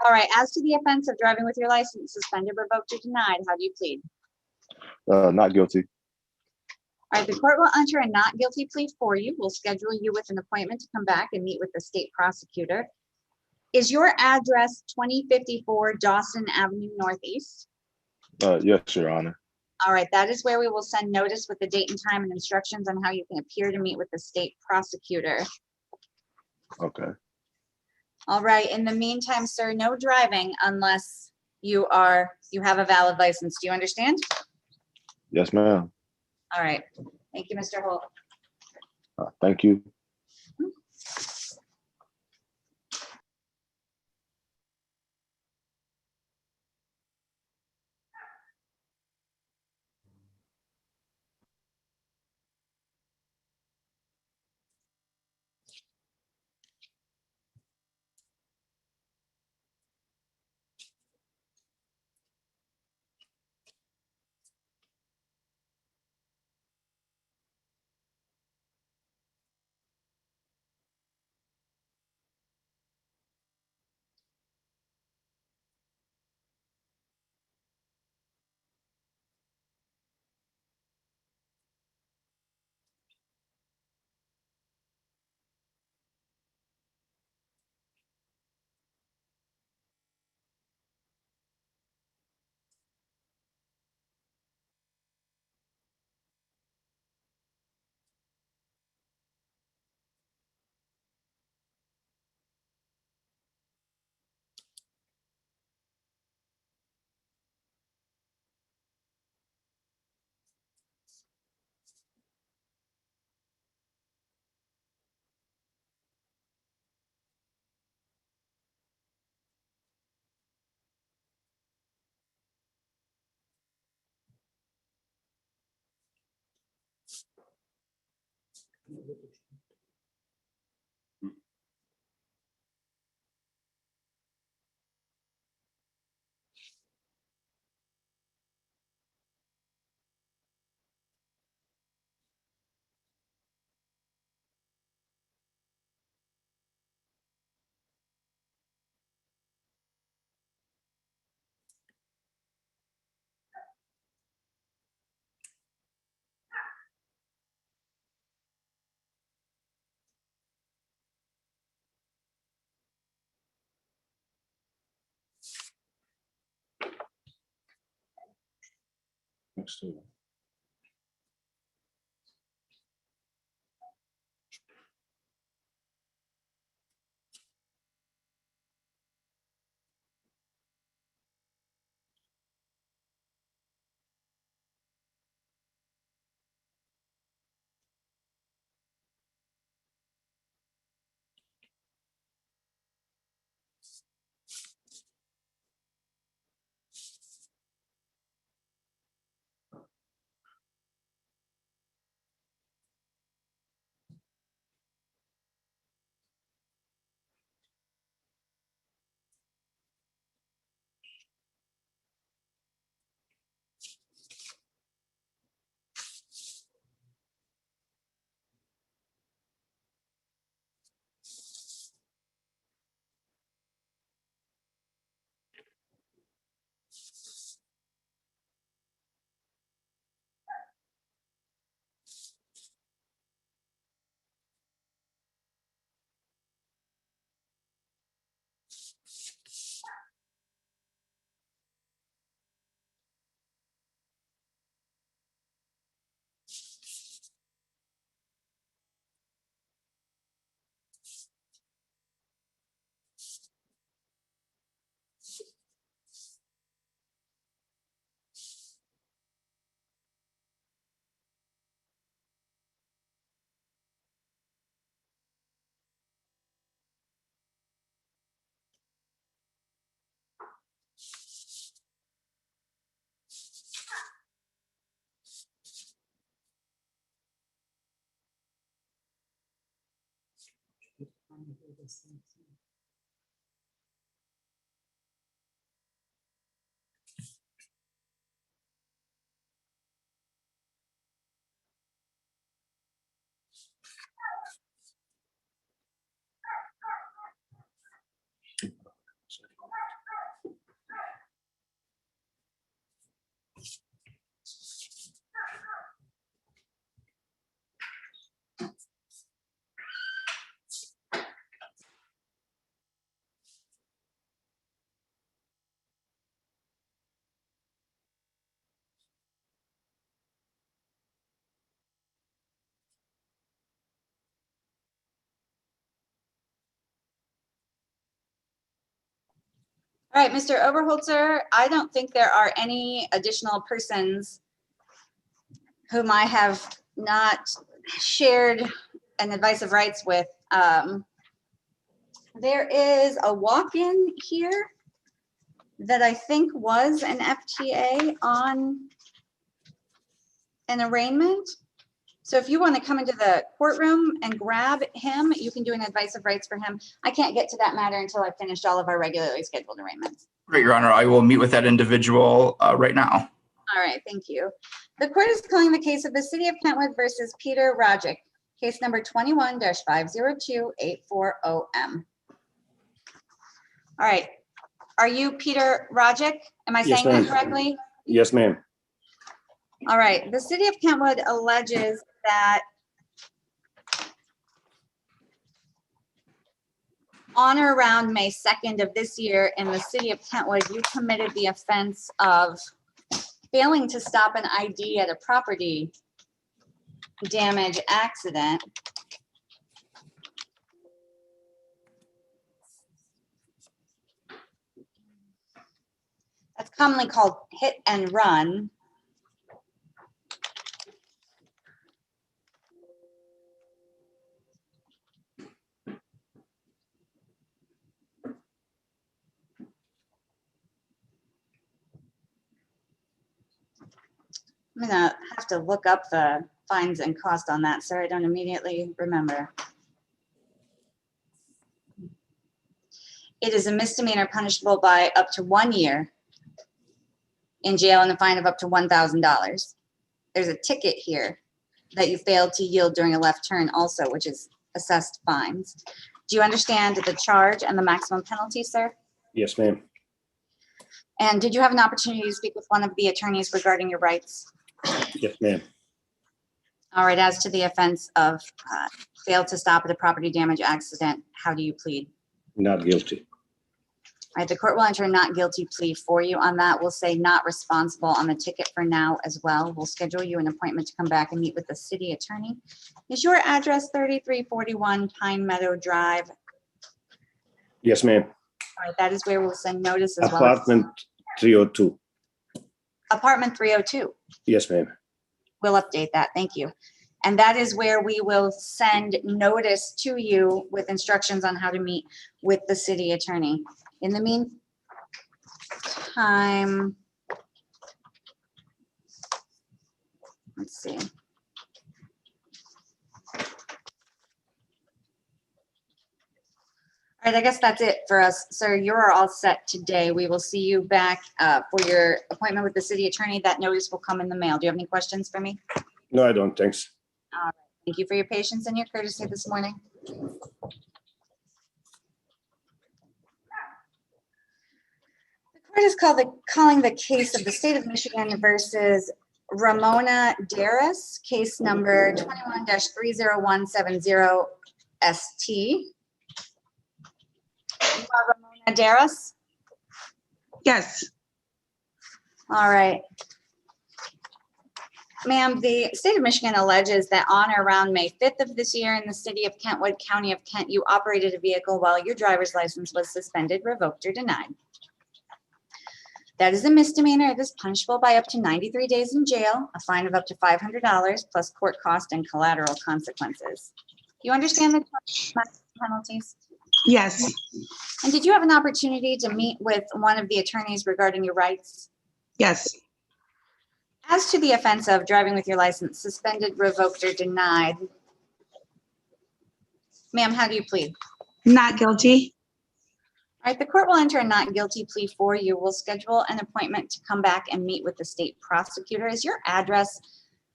All right, as to the offense of driving with your license suspended, revoked, or denied, how do you plead? Not guilty. All right, the court will enter a not guilty plea for you. We'll schedule you with an appointment to come back and meet with the state prosecutor. Is your address 2054 Dawson Avenue Northeast? Yes, Your Honor. All right, that is where we will send notice with the date and time and instructions on how you can appear to meet with the state prosecutor. Okay. All right, in the meantime, sir, no driving unless you have a valid license. Do you understand? Yes, ma'am. All right, thank you, Mr. Holt. Thank you. Next to it. All right, Mr. Oberholzer, I don't think there are any additional persons whom I have not shared an advice of rights with. There is a walk-in here that I think was an FTA on an arraignment. So if you want to come into the courtroom and grab him, you can do an advice of rights for him. I can't get to that matter until I've finished all of our regularly scheduled arraignments. Great, Your Honor. I will meet with that individual right now. All right, thank you. The court is calling the case of the City of Kentwood versus Peter Rogic, case number 21-502840M. All right, are you Peter Rogic? Am I saying that correctly? Yes, ma'am. All right, the City of Kentwood alleges that on or around May 2nd of this year in the City of Kentwood, you committed the offense of failing to stop an ID at a property damage accident. That's commonly called hit and run. I'm gonna have to look up the fines and cost on that, sir. I don't immediately remember. It is a misdemeanor punishable by up to 1 year in jail and a fine of up to $1,000. There's a ticket here that you failed to yield during a left turn also, which is assessed fines. Do you understand the charge and the maximum penalty, sir? Yes, ma'am. And did you have an opportunity to speak with one of the attorneys regarding your rights? Yes, ma'am. All right, as to the offense of failed to stop at a property damage accident, how do you plead? Not guilty. All right, the court will enter a not guilty plea for you on that. We'll say not responsible on the ticket for now as well. We'll schedule you an appointment to come back and meet with the city attorney. Is your address 3341 Pine Meadow Drive? Yes, ma'am. All right, that is where we'll send notice as well. Apartment 302. Apartment 302. Yes, ma'am. We'll update that. Thank you. And that is where we will send notice to you with instructions on how to meet with the city attorney. In the meantime, let's see. All right, I guess that's it for us. Sir, you're all set today. We will see you back for your appointment with the city attorney. That notice will come in the mail. Do you have any questions for me? No, I don't. Thanks. All right. Thank you for your patience and your courtesy this morning. The court is calling the case of the state of Michigan versus Ramona Darris, case number 21-30170 ST. You are Ramona Darris? Yes. All right. Ma'am, the state of Michigan alleges that on or around May 5th of this year in the city of Kentwood, County of Kent, you operated a vehicle while your driver's license was suspended, revoked, or denied. That is a misdemeanor. It is punishable by up to 93 days in jail, a fine of up to $500, plus court cost and collateral consequences. You understand the penalties? Yes. And did you have an opportunity to meet with one of the attorneys regarding your rights? Yes. As to the offense of driving with your license suspended, revoked, or denied, ma'am, how do you plead? Not guilty. All right, the court will enter a not guilty plea for you. We'll schedule an appointment to come back and meet with the state prosecutor. Is your address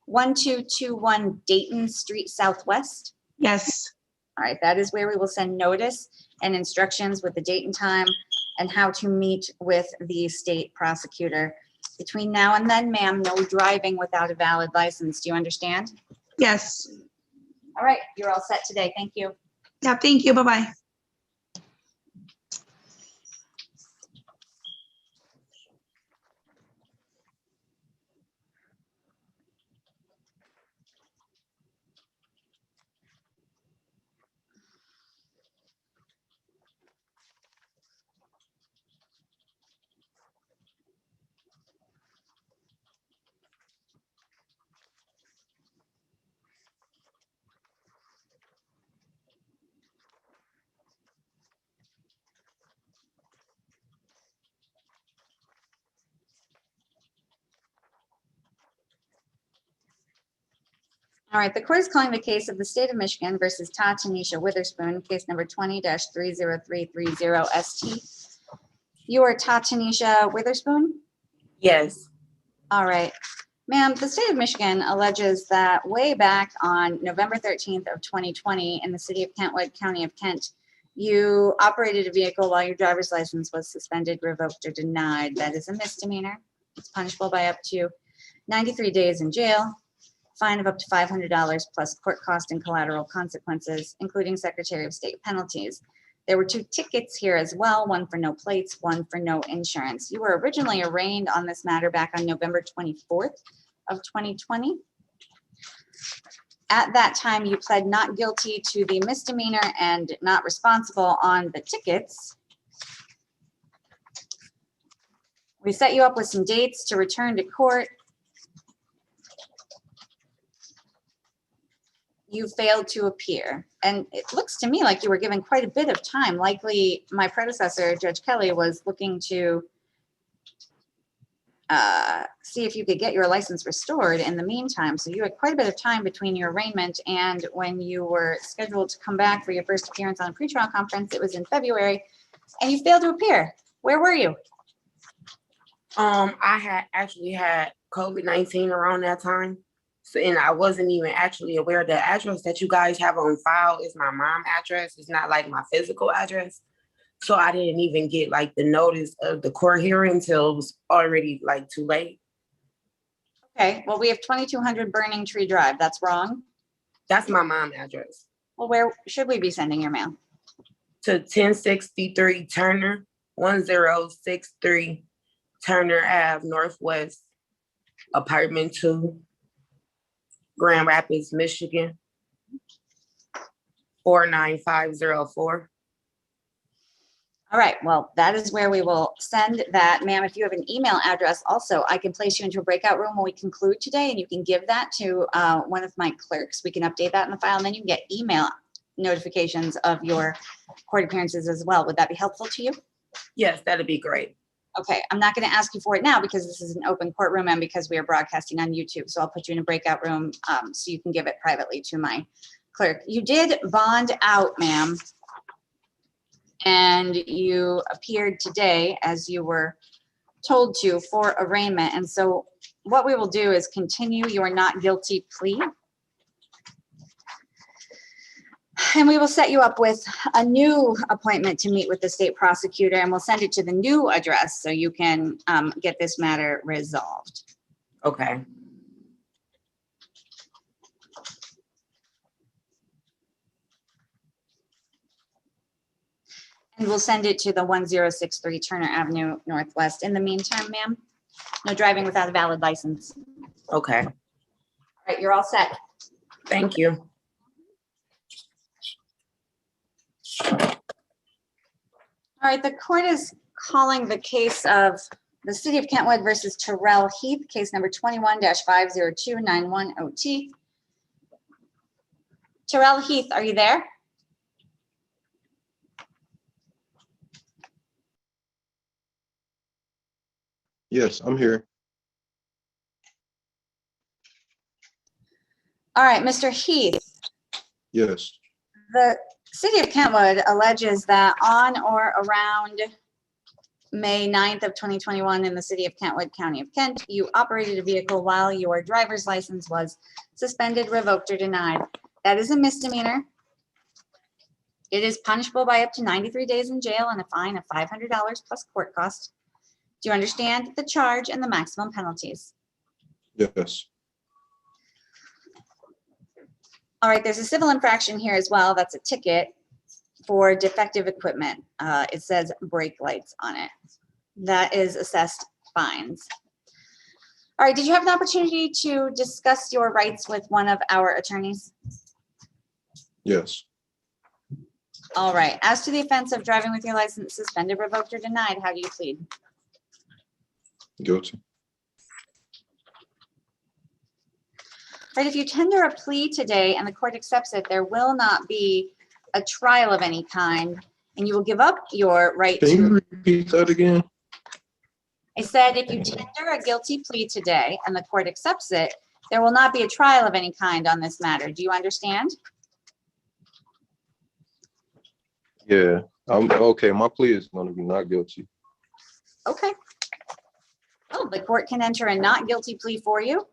1221 Dayton Street Southwest? Yes. All right, that is where we will send notice and instructions with the date and time and how to meet with the state prosecutor. Between now and then, ma'am, no driving without a valid license. Do you understand? Yes. All right, you're all set today. Thank you. Yeah, thank you. Bye-bye. All right, the court is calling the case of the state of Michigan versus Tanisha Witherspoon, case number 20-30330 ST. You are Tanisha Witherspoon? Yes. All right. Ma'am, the state of Michigan alleges that way back on November 13th of 2020 in the city of Kentwood, county of Kent, you operated a vehicle while your driver's license was suspended, revoked, or denied. That is a misdemeanor. It's punishable by up to 93 days in jail, fine of up to $500 plus court cost and collateral consequences, including Secretary of State penalties. There were 2 tickets here as well, one for no plates, one for no insurance. You were originally arraigned on this matter back on November 24th of 2020. At that time, you pled not guilty to the misdemeanor and not responsible on the tickets. We set you up with some dates to return to court. You failed to appear. And it looks to me like you were given quite a bit of time. Likely my predecessor, Judge Kelly, was looking to see if you could get your license restored in the meantime. So you had quite a bit of time between your arraignment and when you were scheduled to come back for your first appearance on a pretrial conference. It was in February, and you failed to appear. Where were you? I had actually had COVID-19 around that time. So, and I wasn't even actually aware the address that you guys have on file is my mom's address. It's not like my physical address. So I didn't even get like the notice of the court hearing until it was already like too late. Okay, well, we have 2200 Burning Tree Drive. That's wrong. That's my mom's address. Well, where should we be sending your mail? To 1063 Turner, 1063 Turner Ave, Northwest, apartment 2, Grand Rapids, Michigan, 49504. All right, well, that is where we will send that. Ma'am, if you have an email address also, I can place you into a breakout room when we conclude today, and you can give that to one of my clerks. We can update that in the file, and then you can get email notifications of your court appearances as well. Would that be helpful to you? Yes, that'd be great. Okay, I'm not going to ask you for it now because this is an open courtroom and because we are broadcasting on YouTube. So I'll put you in a breakout room so you can give it privately to my clerk. You did bond out, ma'am, and you appeared today as you were told to for arraignment. And so what we will do is continue your not guilty plea. And we will set you up with a new appointment to meet with the state prosecutor, and we'll send it to the new address so you can get this matter resolved. Okay. And we'll send it to the 1063 Turner Avenue Northwest. In the meantime, ma'am, no driving without a valid license. Okay. All right, you're all set. Thank you. All right, the court is calling the case of the City of Kentwood versus Terrell Heath, case number 21-50291OT. Terrell Heath, are you there? Yes, I'm here. All right, Mr. Heath, Yes. the City of Kentwood alleges that on or around May 9th of 2021 in the city of Kentwood, County of Kent, you operated a vehicle while your driver's license was suspended, revoked, or denied. That is a misdemeanor. It is punishable by up to 93 days in jail and a fine of $500 plus court costs. Do you understand the charge and the maximum penalties? Yes. All right, there's a civil infraction here as well. That's a ticket for defective equipment. It says brake lights on it. That is assessed fines. All right, did you have an opportunity to discuss your rights with one of our attorneys? Yes. All right, as to the offense of driving with your license suspended, revoked, or denied, how do you plead? Guilty. Right, if you tender a plea today and the court accepts it, there will not be a trial of any kind, and you will give up your right Can you to. repeat that again? I said, if you tender a guilty plea today and the court accepts it, there will not be a trial of any kind on this matter. Do you understand? Yeah. I'm okay. My plea is going to be not guilty. Okay. Well, the court can enter a not guilty plea for you.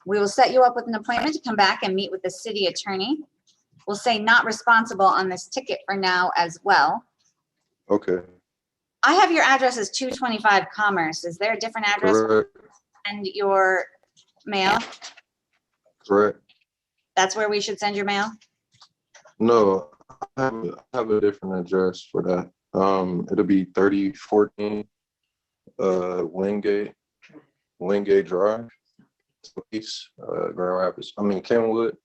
We will set you up with an appointment to come back and meet with the city attorney. We'll say not responsible on this ticket for now as well. Okay. I have your address as 225 Commerce. Is there a different address Correct. and your mail? Correct. That's where we should send your mail? No, I have a different address for that. It'll be 3014 Wingate Drive, East, Grand Rapids. Kenwood.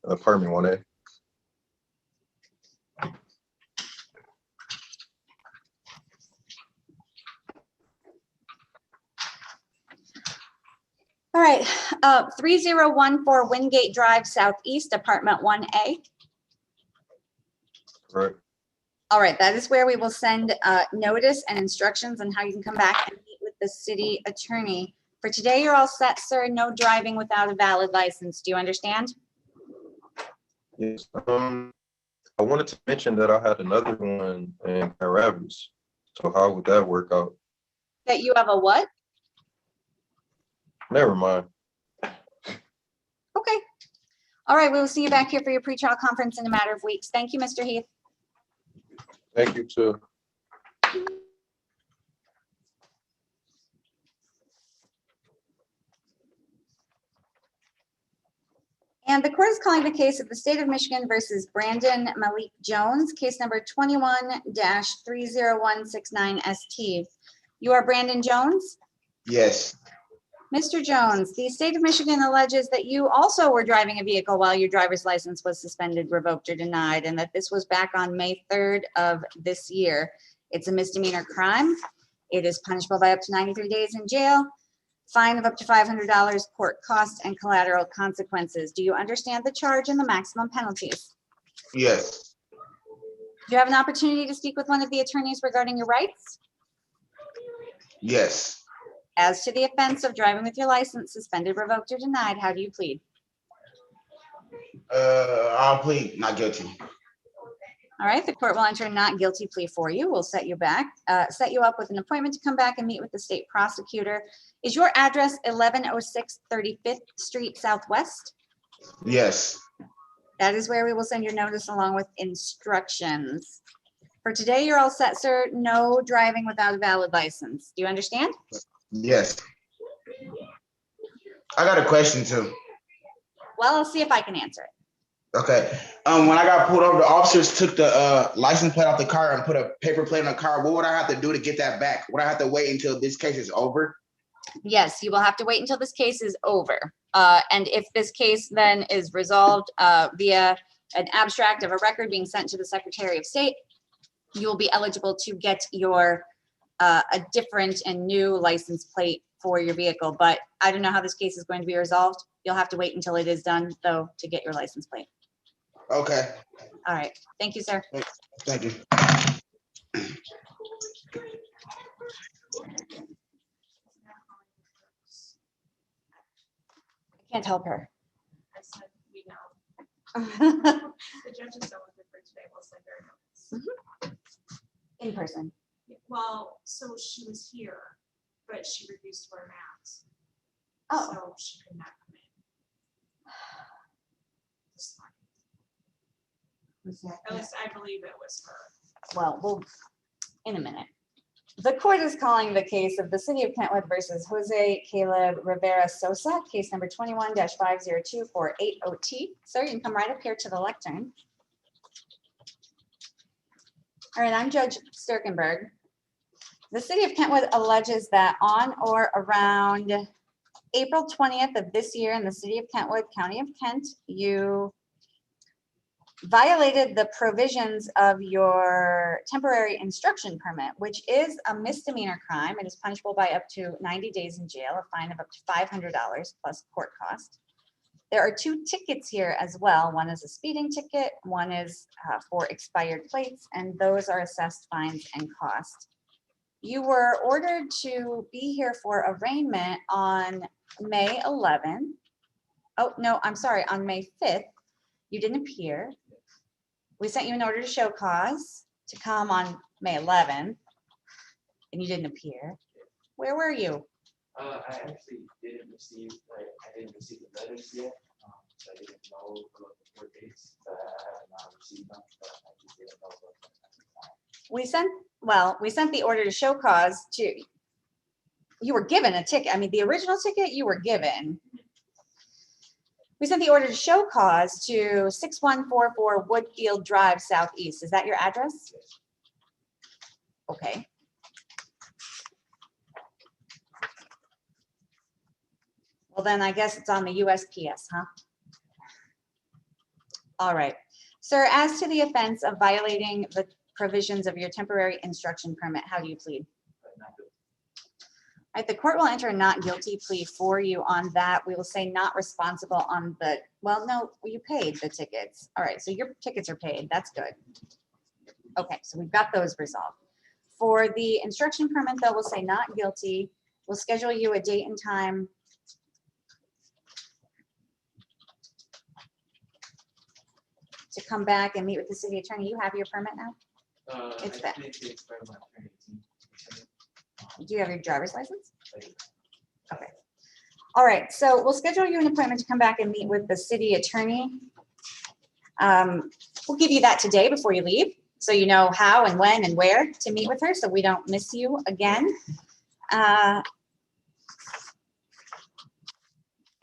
Apartment 1A. All right, 3014 Wingate Drive Southeast, Apartment 1A. Correct. All right, that is where we will send notice and instructions on how you can come back and meet with the city attorney. For today, you're all set, sir. No driving without a valid license. Do you understand? Yes. I wanted to mention that I had another one in Grand Rapids. So how would that work out? That you have a what? Never mind. Okay. All right, we will see you back here for your pretrial conference in a matter of weeks. Thank you, Mr. Heath. Thank you too. And the court is calling the case of the state of Michigan versus Brandon Malik Jones, case number 21-30169ST. You are Brandon Jones? Yes, Mr. Jones, the state of Michigan alleges that you also were driving a vehicle while your driver's license was suspended, revoked, or denied, and that this was back on May 3rd of this year. It's a misdemeanor crime. It is punishable by up to 93 days in jail, fine of up to $500, court costs, and collateral consequences. Do you understand the charge and the maximum penalties? yes, Do you have an opportunity to speak with one of the attorneys regarding your rights? yes. As to the offense of driving with your license suspended, revoked, or denied, how do you plead? I'll plead not guilty. All right, the court will enter a not guilty plea for you. We'll set you up with an appointment to come back and meet with the state prosecutor. Is your address 1106 35th Street Southwest? Yes, That is where we will send your notice along with instructions. For today, you're all set, sir. No driving without a valid license. Do you understand? yes. I got a question too. Well, I'll see if I can answer it. Okay. When I got pulled over, the officers took the license plate off the car and put a paper plate on the car. What would I have to do to get that back? Would I have to wait until this case is over? Yes, you will have to wait until this case is over. And if this case then is resolved via an abstract of a record being sent to the Secretary of State, you will be eligible to get your a different and new license plate for your vehicle. But I don't know how this case is going to be resolved. You'll have to wait until it is done, though, to get your license plate. Okay. All right. Thank you, sir. Thank you. I can't help her. The judges don't look for today, we'll send her notice. In person. Well, so she was here, but she refused to wear masks. Oh. So she could not come in. This morning. Was that- At least I believe it was her. Well, we'll, in a minute. The court is calling the case of the city of Kentwood versus Jose Caleb Rivera Sosa, case number 21-502480T. Sir, you can come right up here to the lectern. All right, I'm Judge Sterkenburg. The city of Kentwood alleges that on or around April 20th of this year in the city of Kentwood, County of Kent, you violated the provisions of your temporary instruction permit, which is a misdemeanor crime. It is punishable by up to 90 days in jail, a fine of up to $500 plus court cost. There are 2 tickets here as well. One is a speeding ticket, one is for expired plates, and those are assessed fines and costs. You were ordered to be here for arraignment on May 11th. Oh, no, I'm sorry, on May 5th. You didn't appear. We sent you an order to show cause to come on May 11th, and you didn't appear. Where were you? I actually didn't receive, I didn't receive the letters yet. So I didn't know about the court dates, but I have not received them. But I just didn't know about them. We sent the order to show cause to, you were given a ticket. I mean, the original ticket you were given. We sent the order to show cause to 6144 Woodfield Drive Southeast. Is that your address? Okay. Well, then I guess it's on the USPS, huh? All right. Sir, as to the offense of violating the provisions of your temporary instruction permit, how do you plead? All right, the court will enter a not guilty plea for you on that. We will say not responsible on the, well, no, you paid the tickets. All right, so your tickets are paid. That's good. Okay, so we've got those resolved. For the instruction permit, though, we'll say not guilty. We'll schedule you a date and time to come back and meet with the city attorney. You have your permit now? It's back. Do you have your driver's license? Okay. All right, so we'll schedule you an appointment to come back and meet with the city attorney. We'll give you that today before you leave, so you know how and when and where to meet with her, so we don't miss you again. And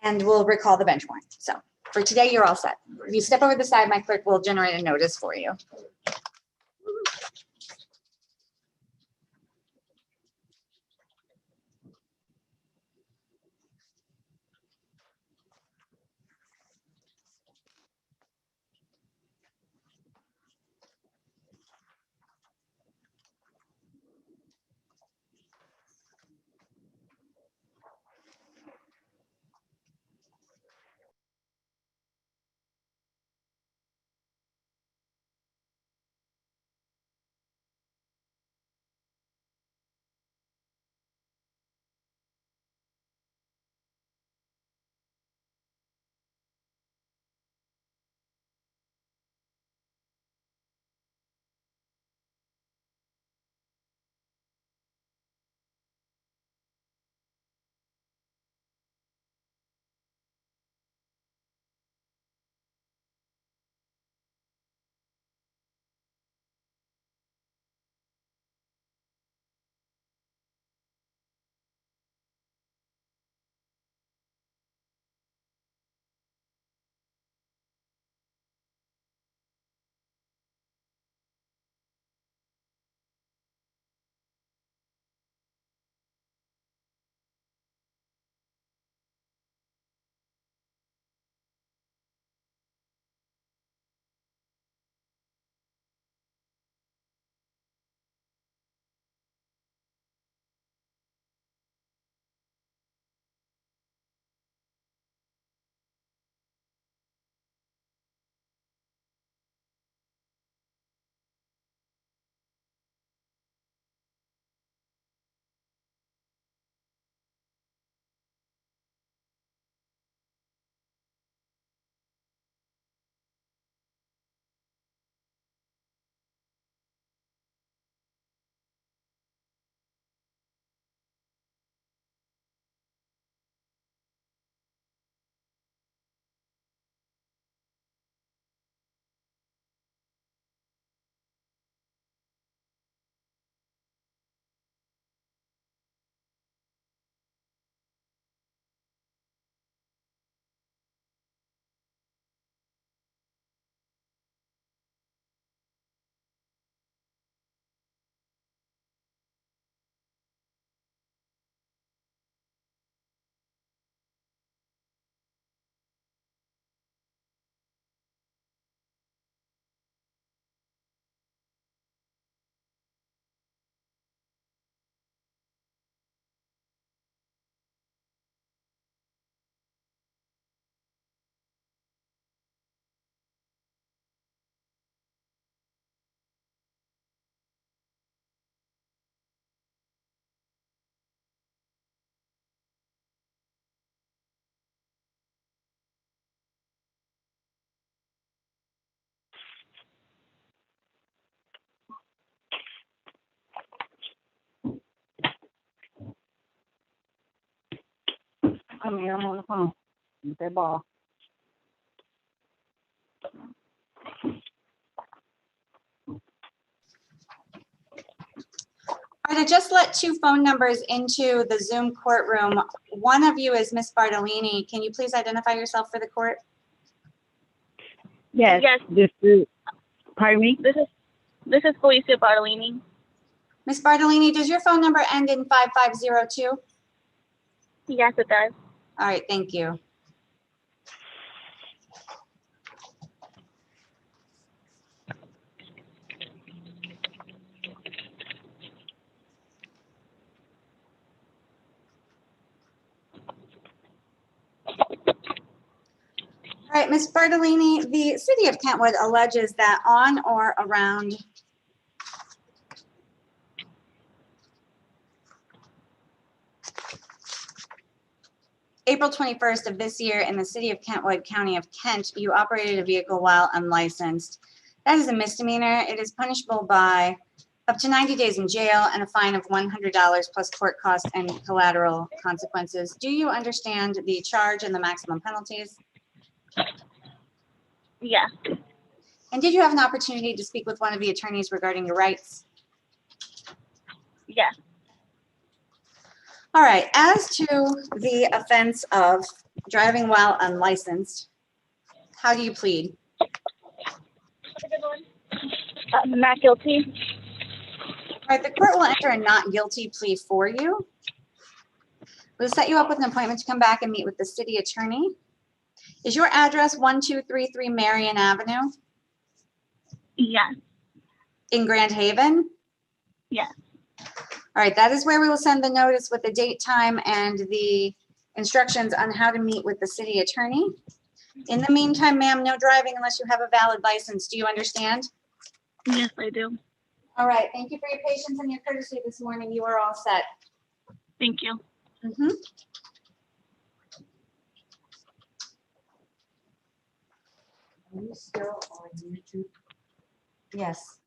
we'll recall the bench warrant. So for today, you're all set. If you step over the side, my clerk will generate a notice for you. I'm here. I'm on the phone with that ball. All right, I just let 2 phone numbers into the Zoom courtroom. One of you is Miss Bartolini. Can you please identify yourself for the court? Yes. Yes. This is. Pardon me. This is Felicia Bartolini. Miss Bartolini, does your phone number end in 5502? Yes, it does. All right, thank you. All right, Ms. Bartolini, the city of Kentwood alleges that on or around April 21st of this year in the city of Kentwood, County of Kent, you operated a vehicle while unlicensed. That is a misdemeanor. It is punishable by up to 90 days in jail and a fine of $100 plus court costs and collateral consequences. Do you understand the charge and the maximum penalties? Yeah. And did you have an opportunity to speak with one of the attorneys regarding your rights? Yeah. All right, as to the offense of driving while unlicensed, how do you plead? Not guilty. All right, the court will enter a not guilty plea for you. We'll set you up with an appointment to come back and meet with the city attorney. Is your address 1233 Marion Avenue Yes. in Grand Haven? Yes. All right, that is where we will send the notice with the date, time, and the instructions on how to meet with the city attorney. In the meantime, ma'am, no driving unless you have a valid license. Do you understand? Yes, I do. All right, thank you for your patience and your courtesy this morning. You are all set. Thank you. Mhm. Are you still on YouTube? Yes.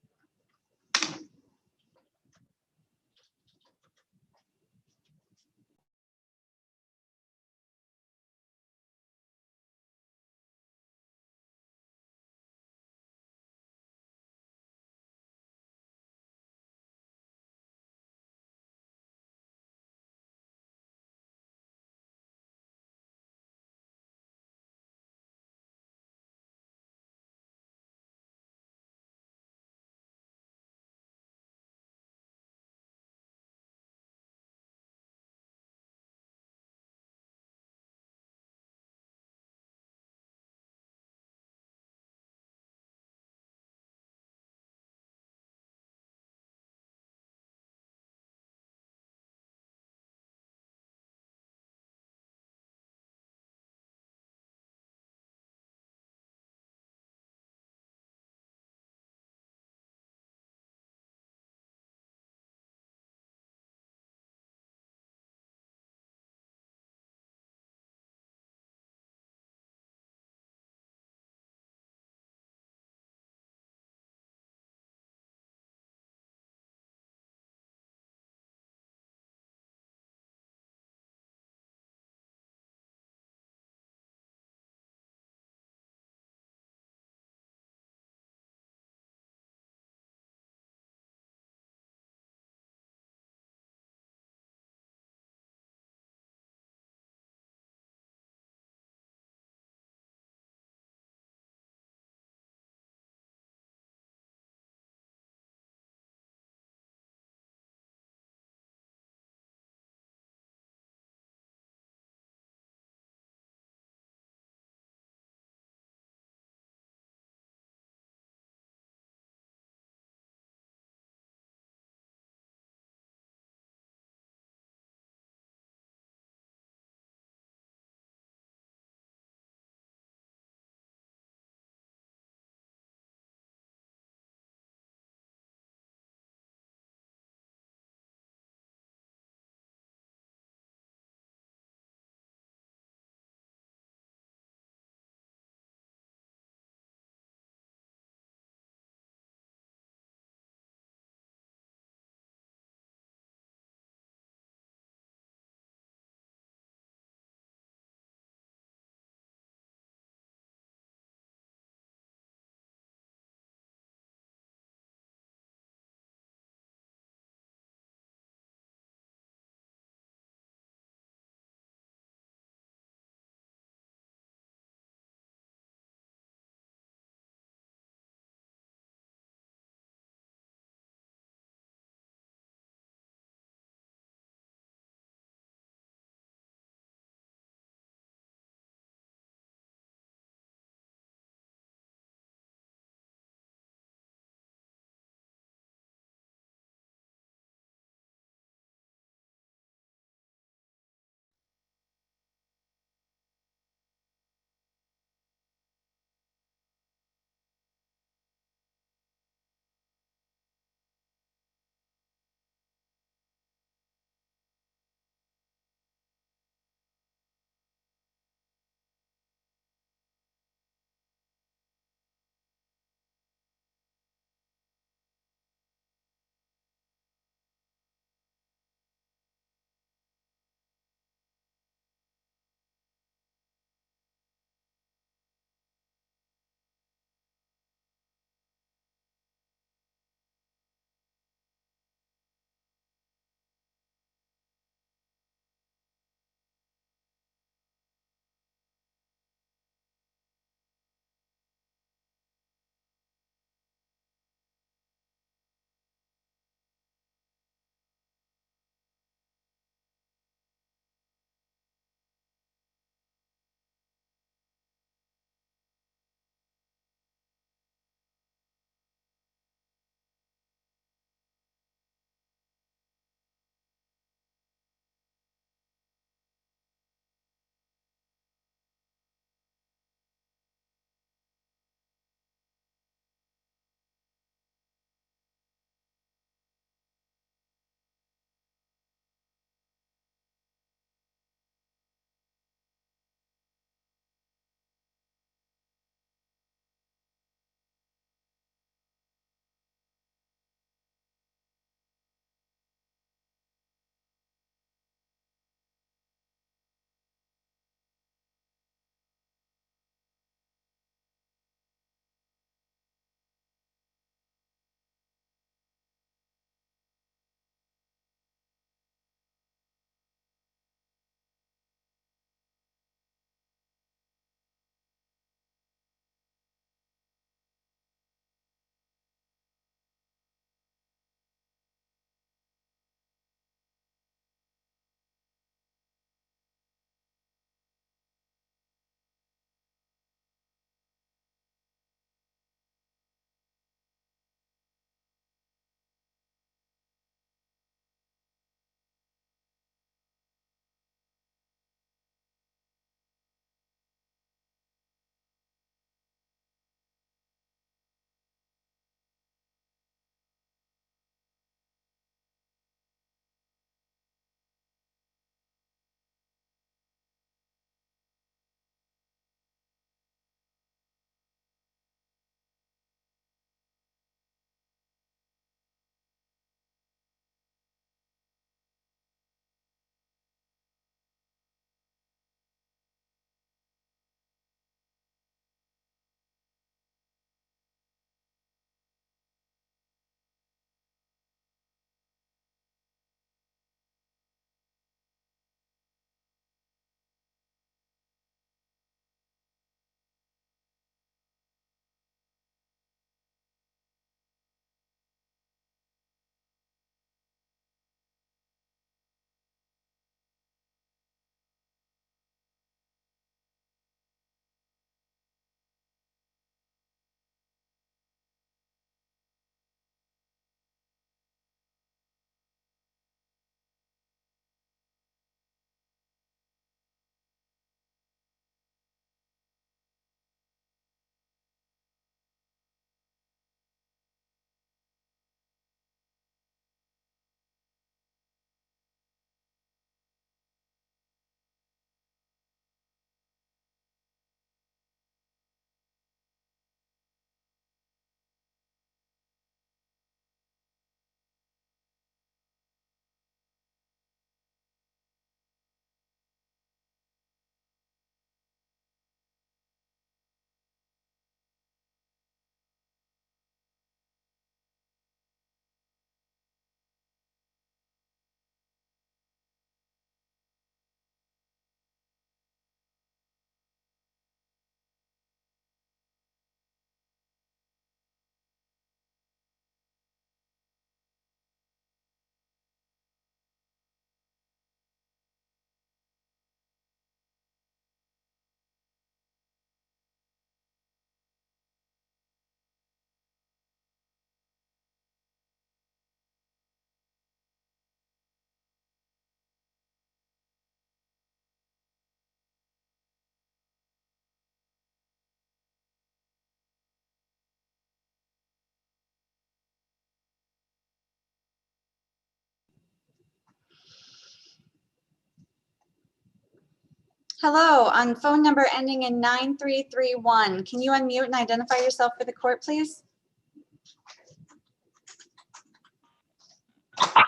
Hello, on phone number ending in 9331. Can you unmute and identify yourself for the court, please?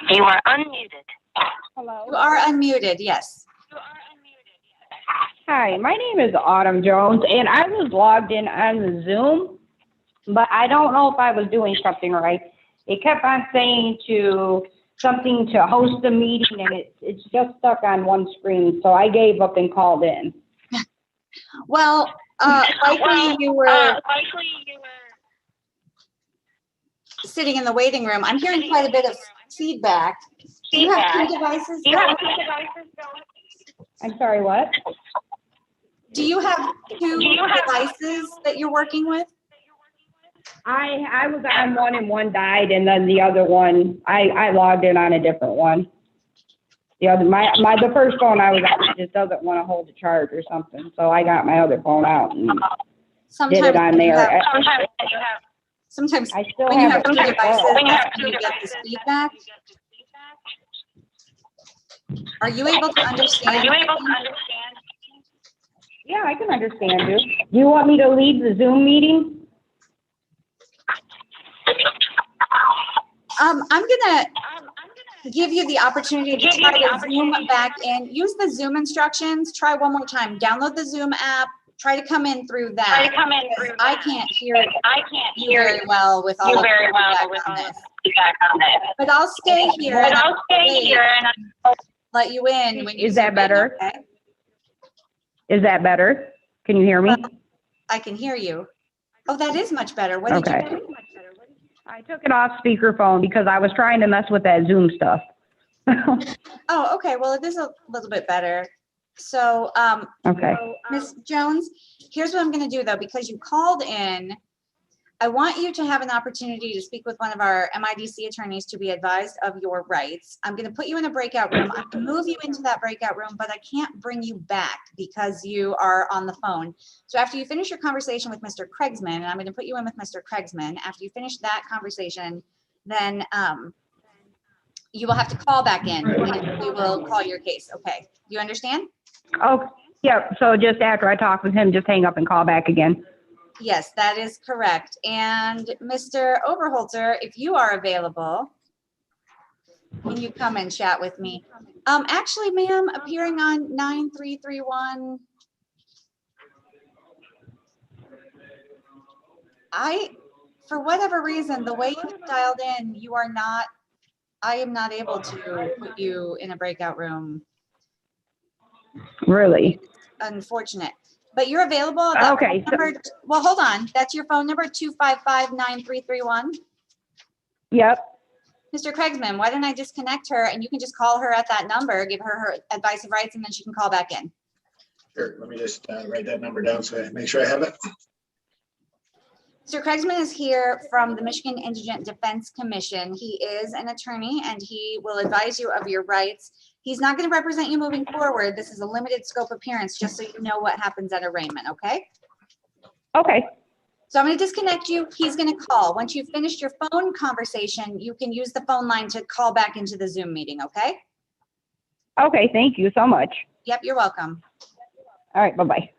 You are unmuted. Hello. You are unmuted, yes. Hi, my name is Autumn Jones, and I was logged in on the Zoom, but I don't know if I was doing something right. It kept on saying something to host a meeting, and it's just stuck on one screen, so I gave up and called in. Well, likely you were sitting in the waiting room. I'm hearing quite a bit of feedback. Do you have two devices going? I'm sorry, what? Do you have two devices that you're working with? I was on one and one died, and then the other one, I logged in on a different one. The first phone I was on just doesn't want to hold a charge or something, so I got my other phone out and did it on there. Sometimes I still when you have have two a devices, phone. that's when you get this feedback. Are you able to understand? Yeah, I can understand you. Do you want me to leave the Zoom meeting? I'm gonna give you the opportunity to try to Zoom back in. Use the Zoom instructions. Try one more time. Download the Zoom app. Try to come in through that. Because I can't hear you very well with all of the feedback on this. But I'll stay here. And I'll let you in when you. Is that better? Okay? Is that better? Can you hear me? I can hear you. Oh, that is much better. What did you do? I took it off speakerphone because I was trying to mess with that Zoom stuff. Oh, okay. Well, it is a little bit better. So, Okay. Ms. Jones, here's what I'm going to do though, because you called in. I want you to have an opportunity to speak with one of our MIDC attorneys to be advised of your rights. I'm going to put you in a breakout room. I'm going to move you into that breakout room, but I can't bring you back because you are on the phone. So after you finish your conversation with Mr. Craigsman, and I'm going to put you in with Mr. Craigsman, after you finish that conversation, then you will have to call back in and we will call your case. Okay. You understand? Oh, yeah. So just after I talk with him, just hang up and call back again. Yes, that is correct. And Mr. Oberholzer, if you are available, can you come and chat with me? Actually, ma'am, appearing on 9331. For whatever reason, the way you dialed in, I am not able to put you in a breakout room. Really? Unfortunate. But you're available. Okay. Well, hold on. That's your phone number, 255-9331. Yep. Mr. Craigsman, why don't I disconnect her and you can just call her at that number, give her her advice of rights, and then she can call back in. Sure, let me just write that number down so I make sure I have it. Mr. Craigsman is here from the Michigan Indigent Defense Commission. He is an attorney and he will advise you of your rights. He's not going to represent you moving forward. This is a limited scope appearance, just so you know what happens at arraignment, okay? Okay. So I'm going to disconnect you. He's going to call. Once you've finished your phone conversation, you can use the phone line to call back into the Zoom meeting, okay? Okay. Thank you so much. Yep, you're welcome. All right. Bye-bye.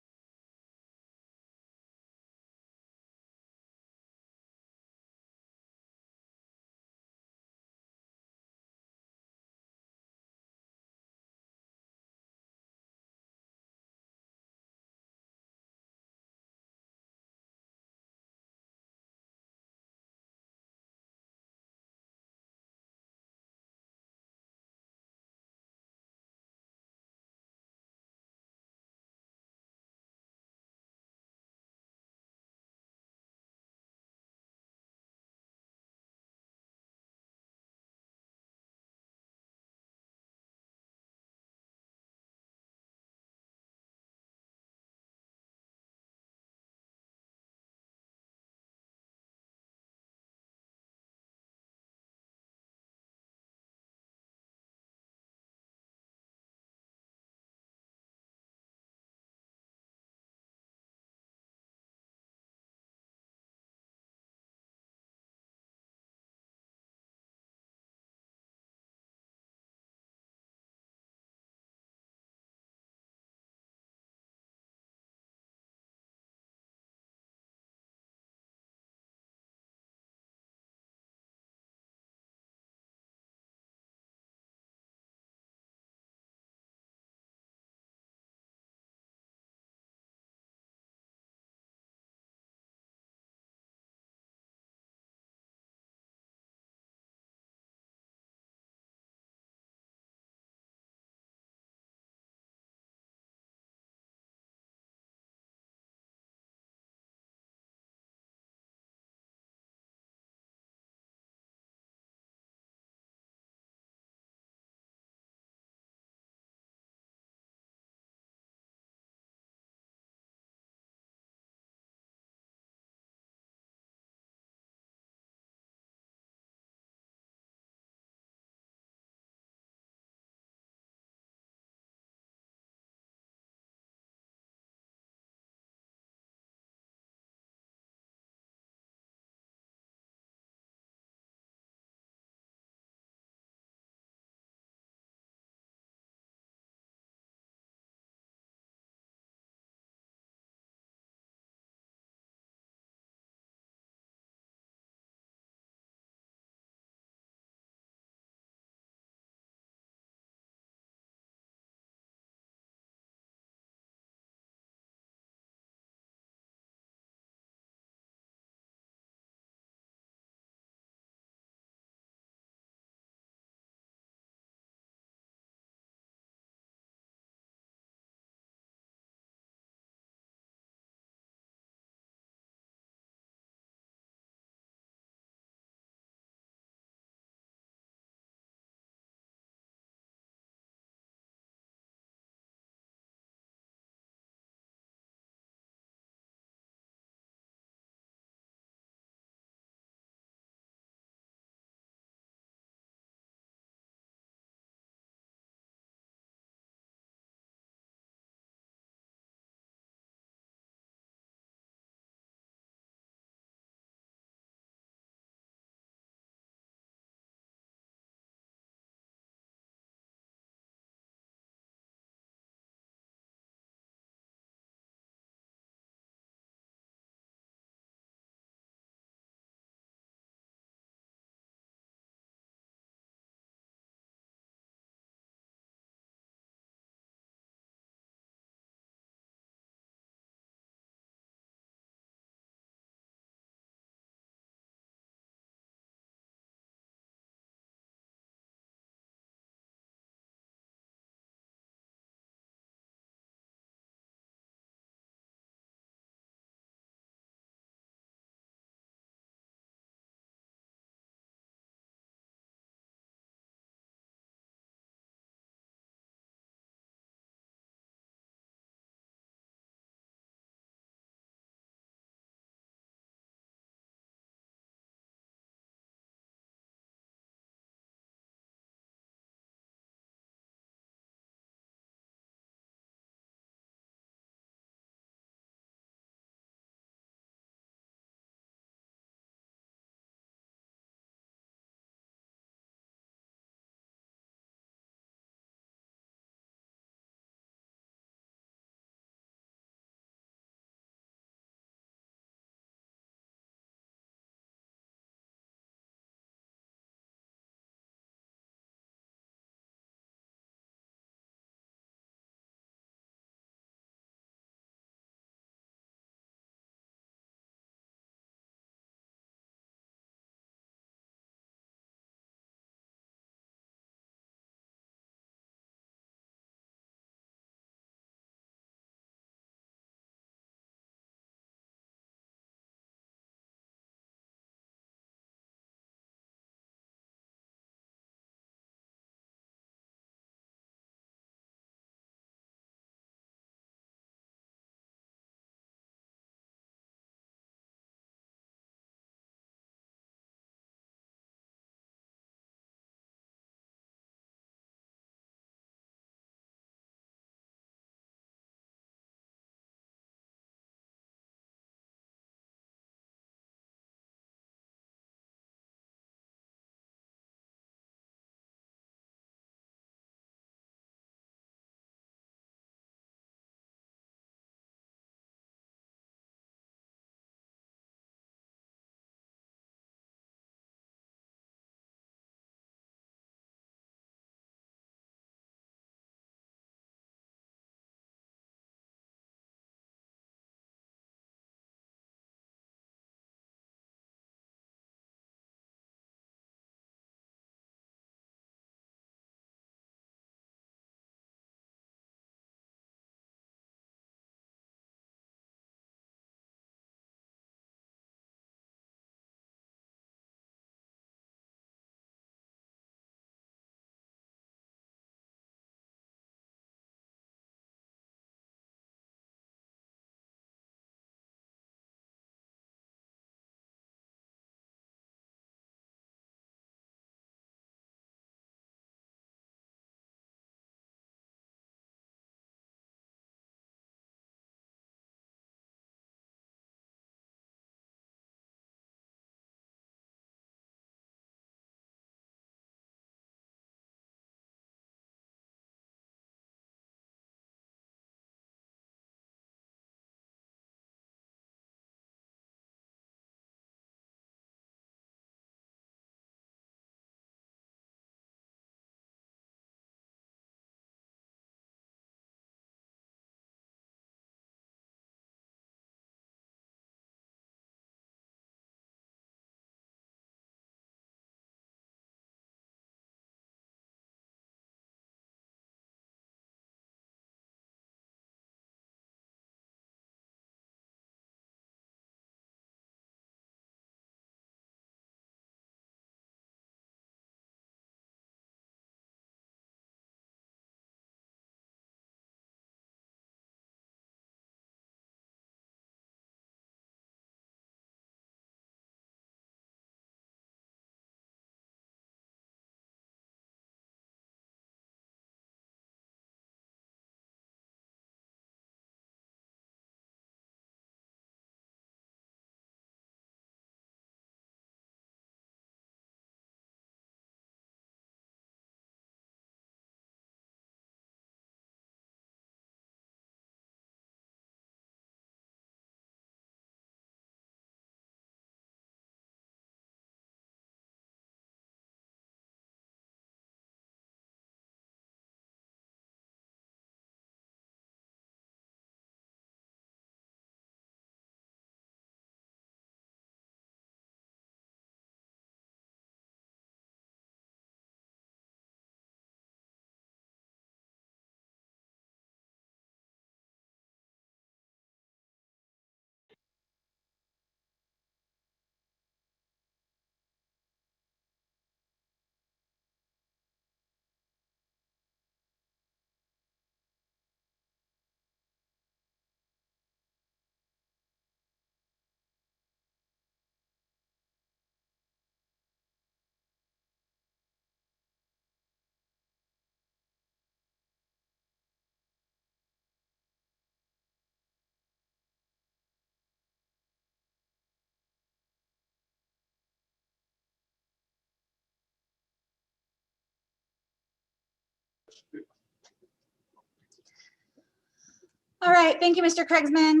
All right, thank you, Mr. Kriegsman.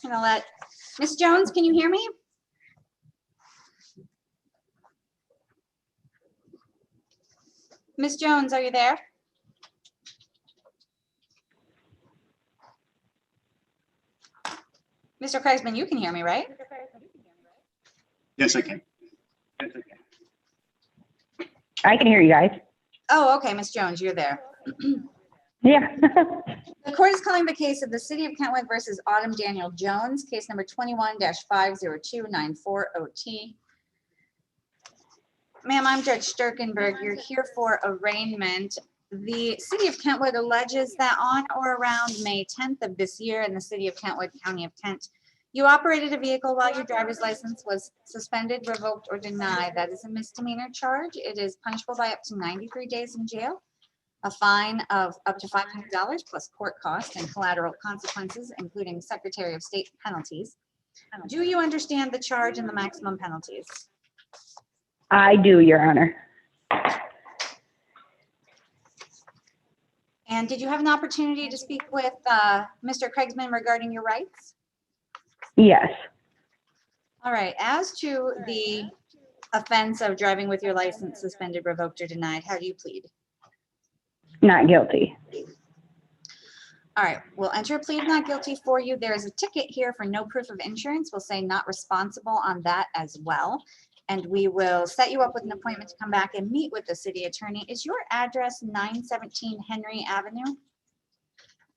I'm gonna let, Ms. Jones, can you hear me? Ms. Jones, are you there? Mr. Kriegsman, you can hear me, right? Yes, I can. I can hear you guys. Oh, okay, Ms. Jones, you're there. Yeah. The court is calling the case of the City of Kentwood versus Autumn Daniel Jones, case number 21-50294OT. Ma'am, I'm Judge Sterkenburg. You're here for arraignment. The City of Kentwood alleges that on or around May 10th of this year in the City of Kentwood, County of Kent, you operated a vehicle while your driver's license was suspended, revoked, or denied. That is a misdemeanor charge. It is punishable by up to 93 days in jail, a fine of up to $500 plus court costs and collateral consequences, including Secretary of State penalties. Do you understand the charge and the maximum penalties? I do, Your Honor. And did you have an opportunity to speak with Mr. Kriegsman regarding your rights? Yes. All right, as to the offense of driving with your license suspended, revoked, or denied, how do you plead? Not guilty. All right, we'll enter a plea of not guilty for you. There is a ticket here for no proof of insurance. We'll say not responsible on that as well. And we will set you up with an appointment to come back and meet with the city attorney. Is your address 917 Henry Avenue?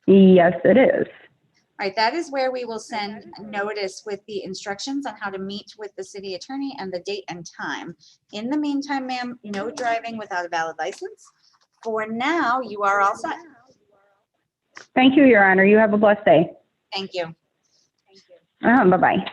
Yes, it is. All right, that is where we will send notice with the instructions on how to meet with the city attorney and the date and time. In the meantime, ma'am, no driving without a valid license. For now, you are all set. Thank you, Your Honor. You have a blessed day. Thank you. Bye-bye.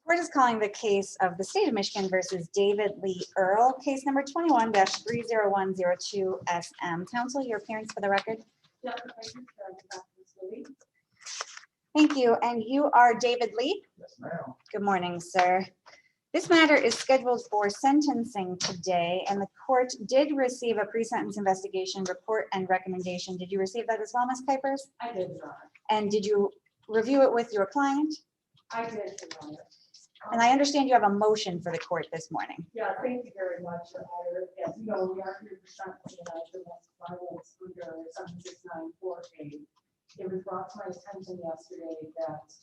Court is calling the case of the state of Michigan versus David Lee Earl, case number 21-30102 SM. Counsel, your appearance for the record. Thank you. And you are David Lee? Yes, ma'am. Good morning, sir. This matter is scheduled for sentencing today, and the court did receive a pre-sentence investigation report and recommendation. Did you receive that as well, Ms. Kuipers? I did not. And did you review it with your client? I did, Your Honor. And I understand you have a motion for the court this morning. Yeah, thank you very much, Your Honor. As you know, we are here for sentencing domestic violence under 7694A. It was brought to my attention yesterday that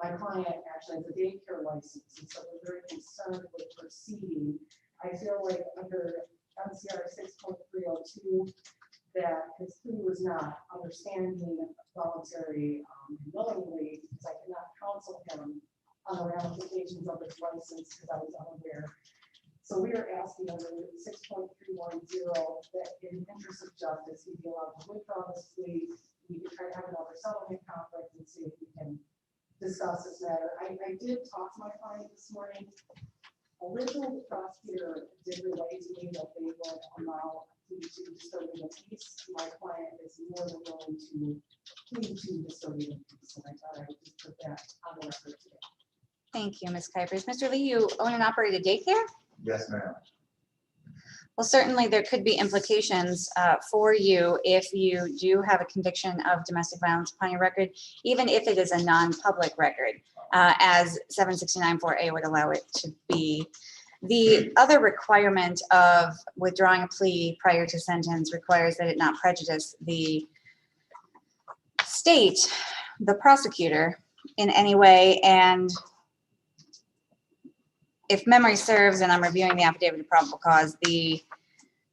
my client actually has a daycare license, and so we're very concerned with proceeding. I feel like under MCR 6.302 that his plea was not understanding, voluntary, willingly, because I cannot counsel him on the ramifications of his license because I was unaware. So we are asking under 6.310 that in the interest of justice, he be allowed to withdraw this plea. We could try to have another settlement conference and see if we can discuss this matter. I did talk to my client this morning. Originally, the prosecutor did relay to me that they would allow plea to disturbing the peace. My client is more than willing to plead to disturbing the peace, and I thought I would just put that on the record today. Thank you, Ms. Kuipers. Mr. Lee, you own and operate a daycare? Yes, ma'am. Well, certainly there could be implications for you if you do have a conviction of domestic violence upon your record, even if it is a non-public record, as 769-4A would allow it to be. The other requirement of withdrawing a plea prior to sentence requires that it not prejudice the state, the prosecutor, in any way. And if memory serves, and I'm reviewing the affidavit of probable cause, the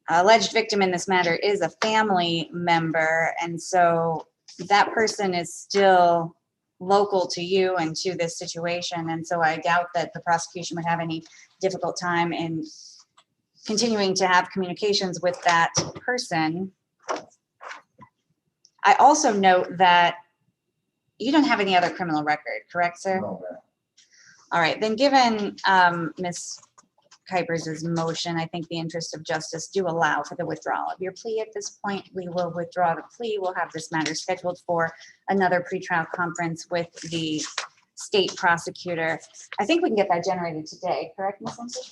alleged victim in this matter is a family member, and so that person is still local to you and to this situation, and so I doubt that the prosecution would have any difficult time in continuing to have communications with that person. I also note that you don't have any other criminal record, correct, sir? No, ma'am. All right, then given Ms. Kuipers' motion, I think the interest of justice do allow for the withdrawal of your plea. At this point, we will withdraw the plea. We'll have this matter scheduled for another pretrial conference with the state prosecutor. I think we can get that generated today, correct, Ms. Lindsay?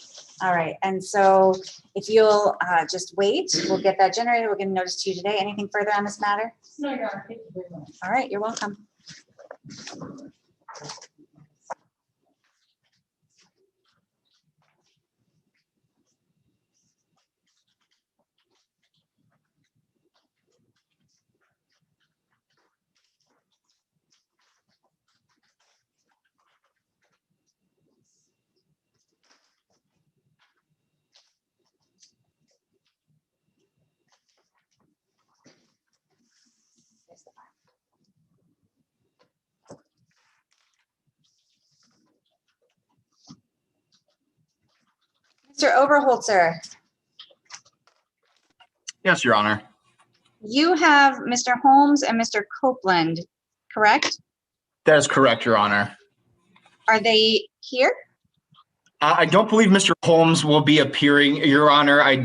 All right, and so if you'll just wait, we'll get that generated. We'll get a notice to you today. Anything further on this matter? No, Your Honor, thank you very much. All right, you're welcome. Mr. Oberholzer, Yes, Your Honor. you have Mr. Holmes and Mr. Copeland, correct? That is correct, Your Honor. Are they here? I don't believe Mr. Holmes will be appearing, Your Honor. I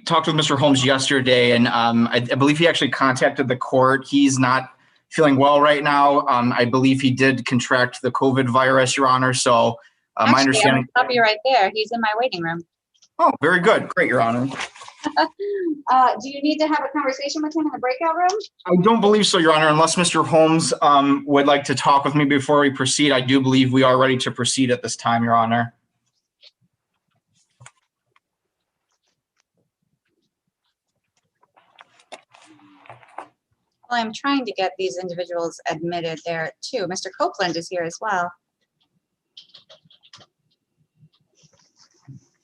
talked with Mr. Holmes yesterday, and I believe he actually contacted the court. He's not feeling well right now. I believe he did contract the COVID virus, Your Honor. So Actually, my understanding. I'll stop you right there. He's in my waiting room. Oh, very good. Great, Your Honor. Do you need to have a conversation with him in the breakout room? I don't believe so, Your Honor, unless Mr. Holmes would like to talk with me before we proceed. I do believe we are ready to proceed at this time, Your Honor. Well, I'm trying to get these individuals admitted there too. Mr. Copeland is here as well.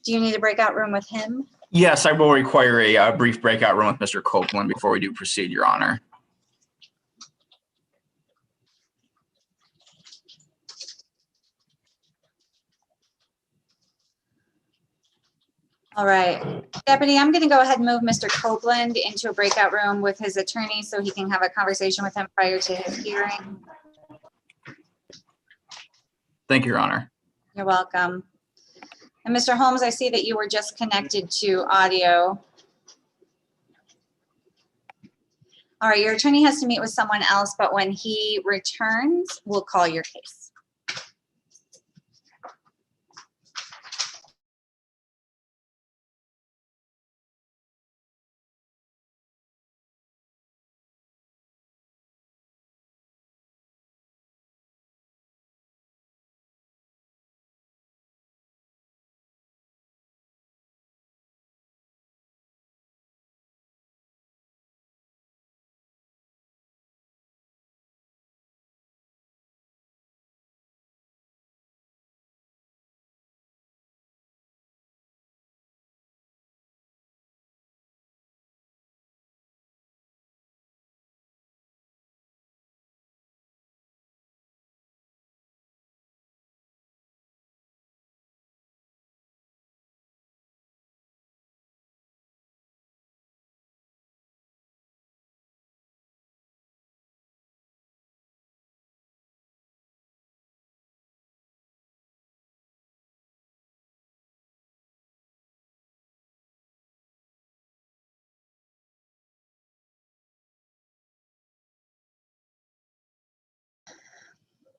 Do you need a breakout room with him? Yes, I will require a brief breakout room with Mr. Copeland before we do proceed, Your Honor. All right, Deputy, I'm going to go ahead and move Mr. Copeland into a breakout room with his attorney so he can have a conversation with him prior to his hearing. Thank you, Your Honor. You're welcome. And Mr. Holmes, I see that you were just connected to audio. All right, your attorney has to meet with someone else, but when he returns, we'll call your case.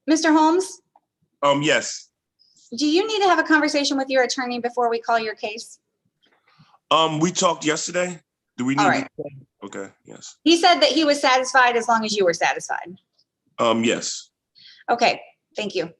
Mr. Holmes, Yes. do you need to have a conversation with your attorney before we call your case? We talked yesterday. Do we need? All right. Okay. Yes. He said that he was satisfied as long as you were satisfied. Yes. Okay, thank you.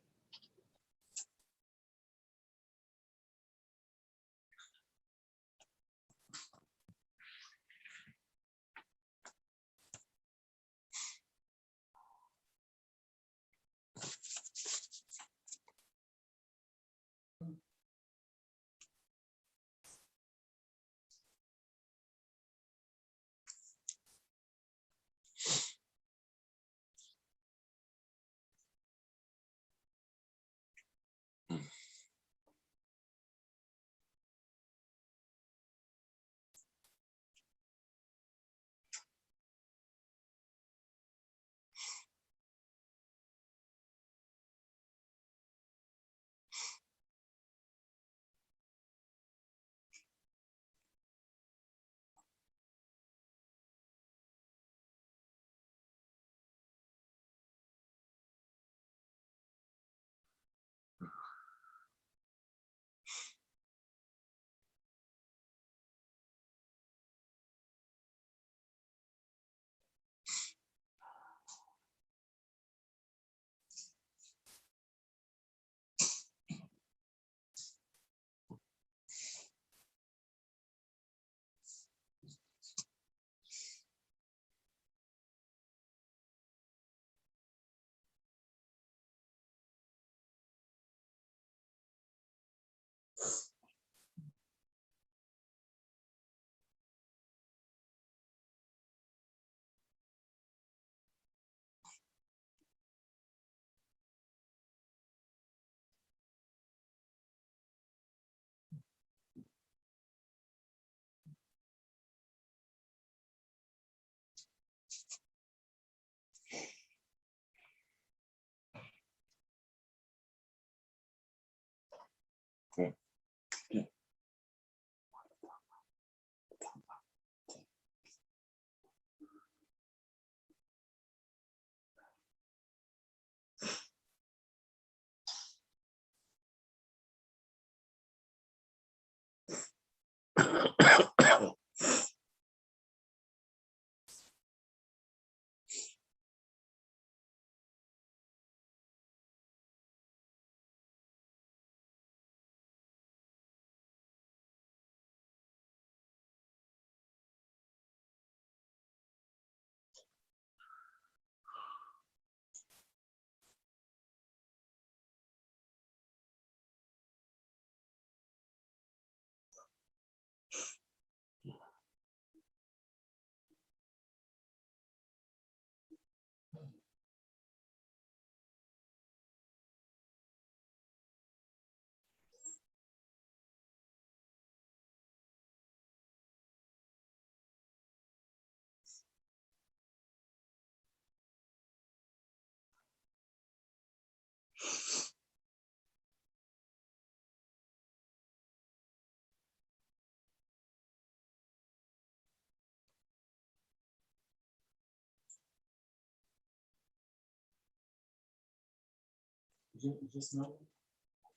You just know.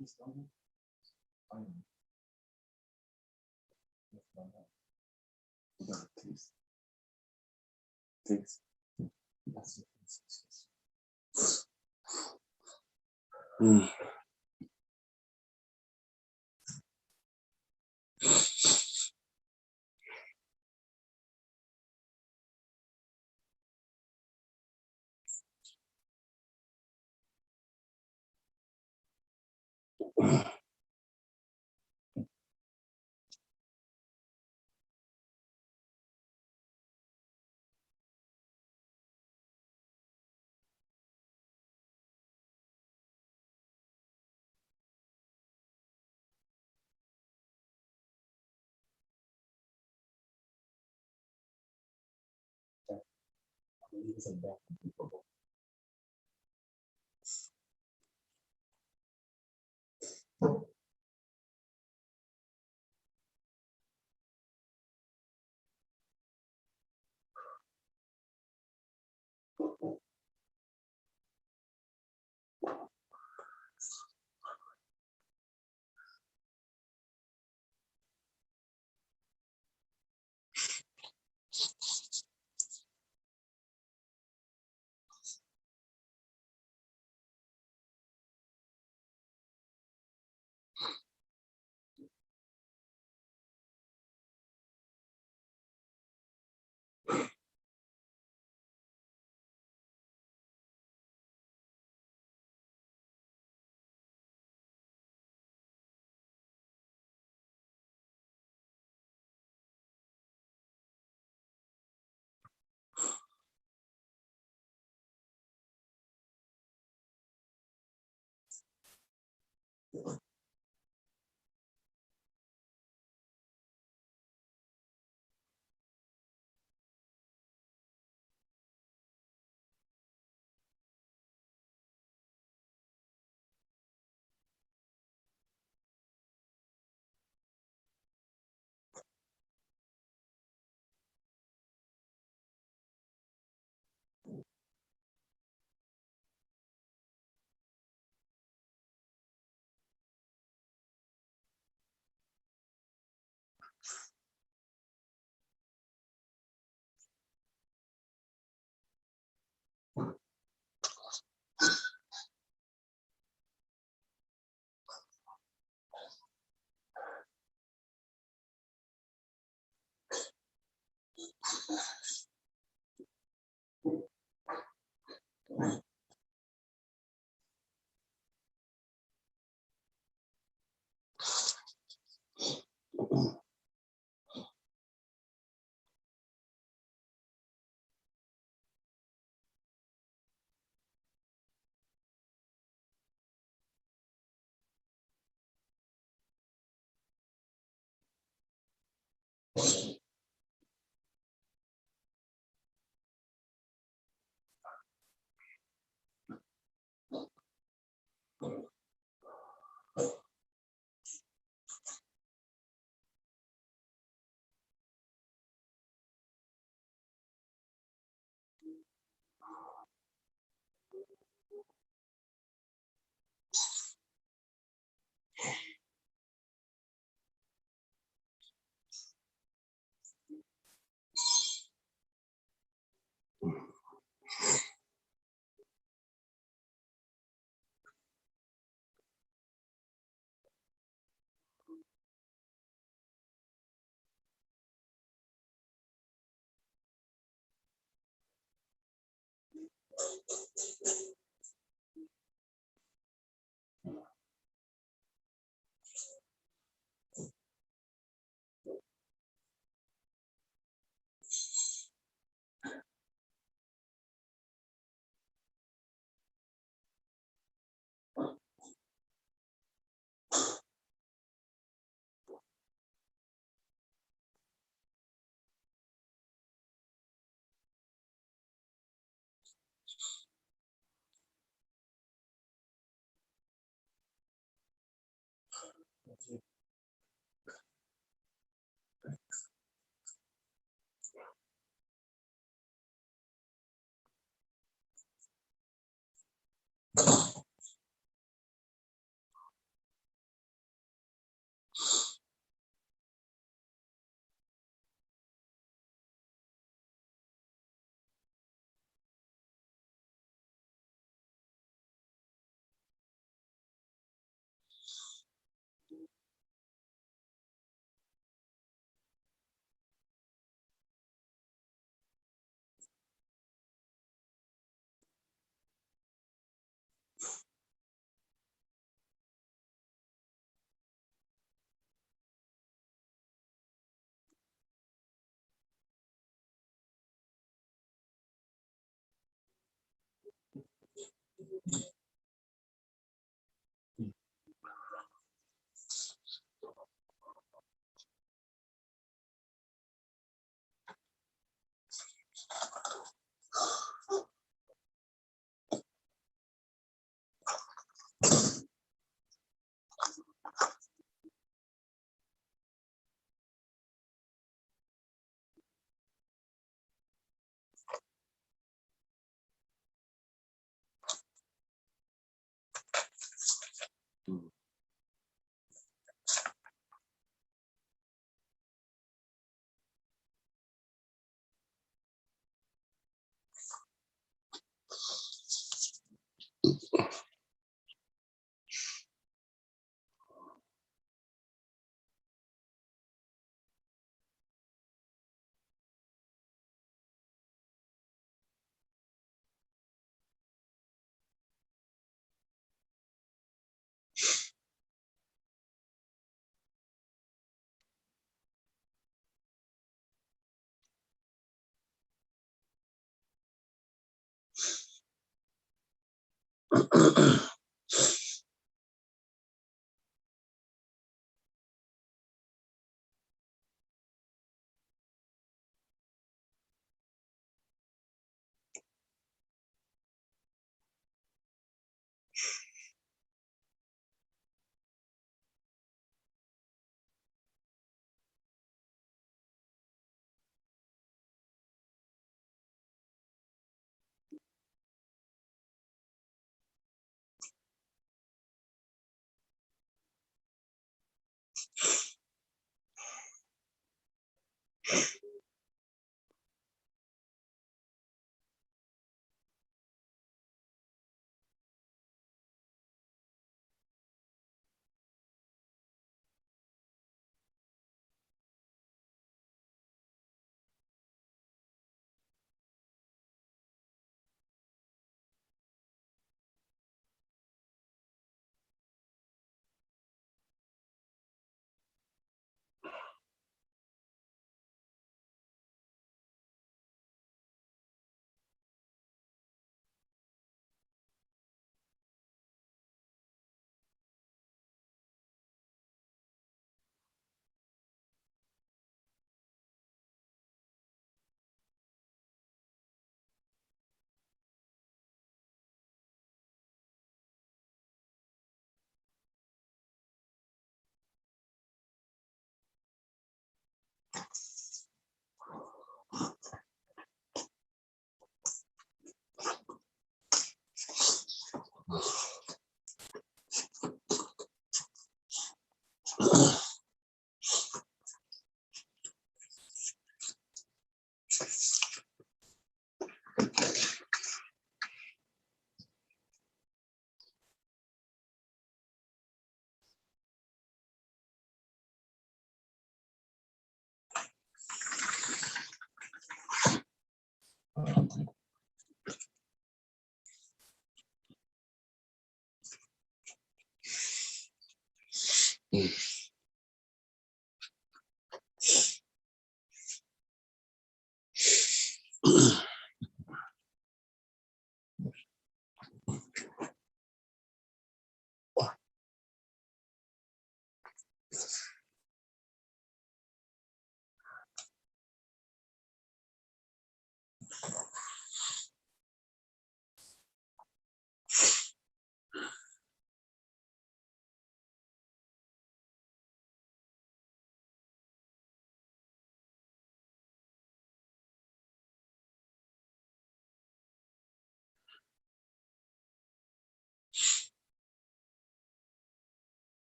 Just know. I know. Just know that. You gotta taste. Taste. That's the taste. Mm.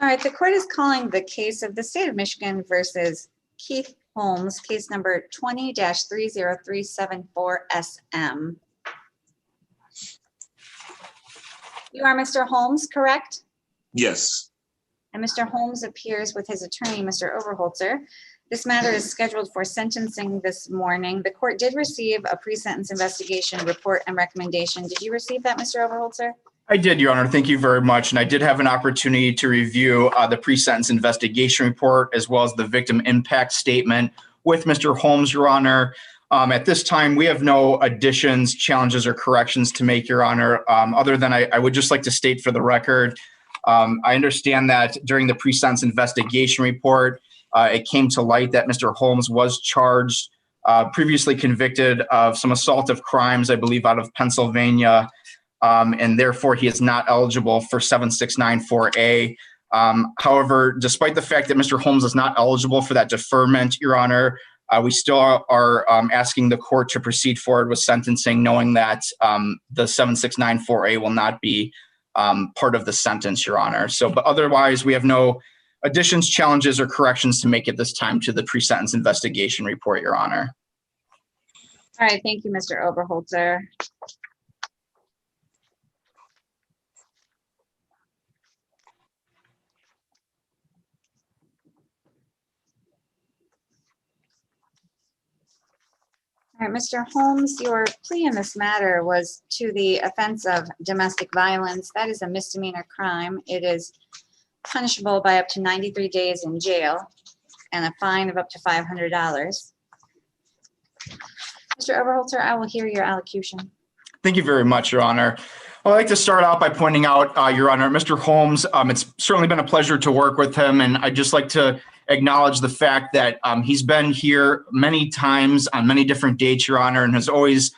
All right, the court is calling the case of the state of Michigan versus Keith Holmes, case number 20-30374 SM. You are Mr. Holmes, correct? Yes. And Mr. Holmes appears with his attorney, Mr. Overholzer. This matter is scheduled for sentencing this morning. The court did receive a pre-sentence investigation report and recommendation. Did you receive that, Mr. Overholzer? I did, Your Honor. Thank you very much. And I did have an opportunity to review the pre-sentence investigation report as well as the victim impact statement with Mr. Holmes, Your Honor. At this time, we have no additions, challenges, or corrections to make, Your Honor, other than I would just like to state for the record, I understand that during the pre-sentence investigation report, it came to light that Mr. Holmes was charged, previously convicted of some assaultive crimes, I believe, out of Pennsylvania, and therefore he is not eligible for 7694A. However, despite the fact that Mr. Holmes is not eligible for that deferment, Your Honor, we still are asking the court to proceed forward with sentencing, knowing that the 7694A will not be part of the sentence, Your Honor. So, but otherwise, we have no additions, challenges, or corrections to make at this time to the pre-sentence investigation report, Your Honor. All right, thank you, Mr. Overholzer. All right, Mr. Holmes, your plea in this matter was to the offense of domestic violence. That is a misdemeanor crime. It is punishable by up to 93 days in jail and a fine of up to $500. Mr. Overholzer, I will hear your allocution. Thank you very much, Your Honor. I'd like to start out by pointing out, Your Honor, Mr. Holmes, it's certainly been a pleasure to work with him, and I'd just like to acknowledge the fact that he's been here many times on many different dates, Your Honor, and has always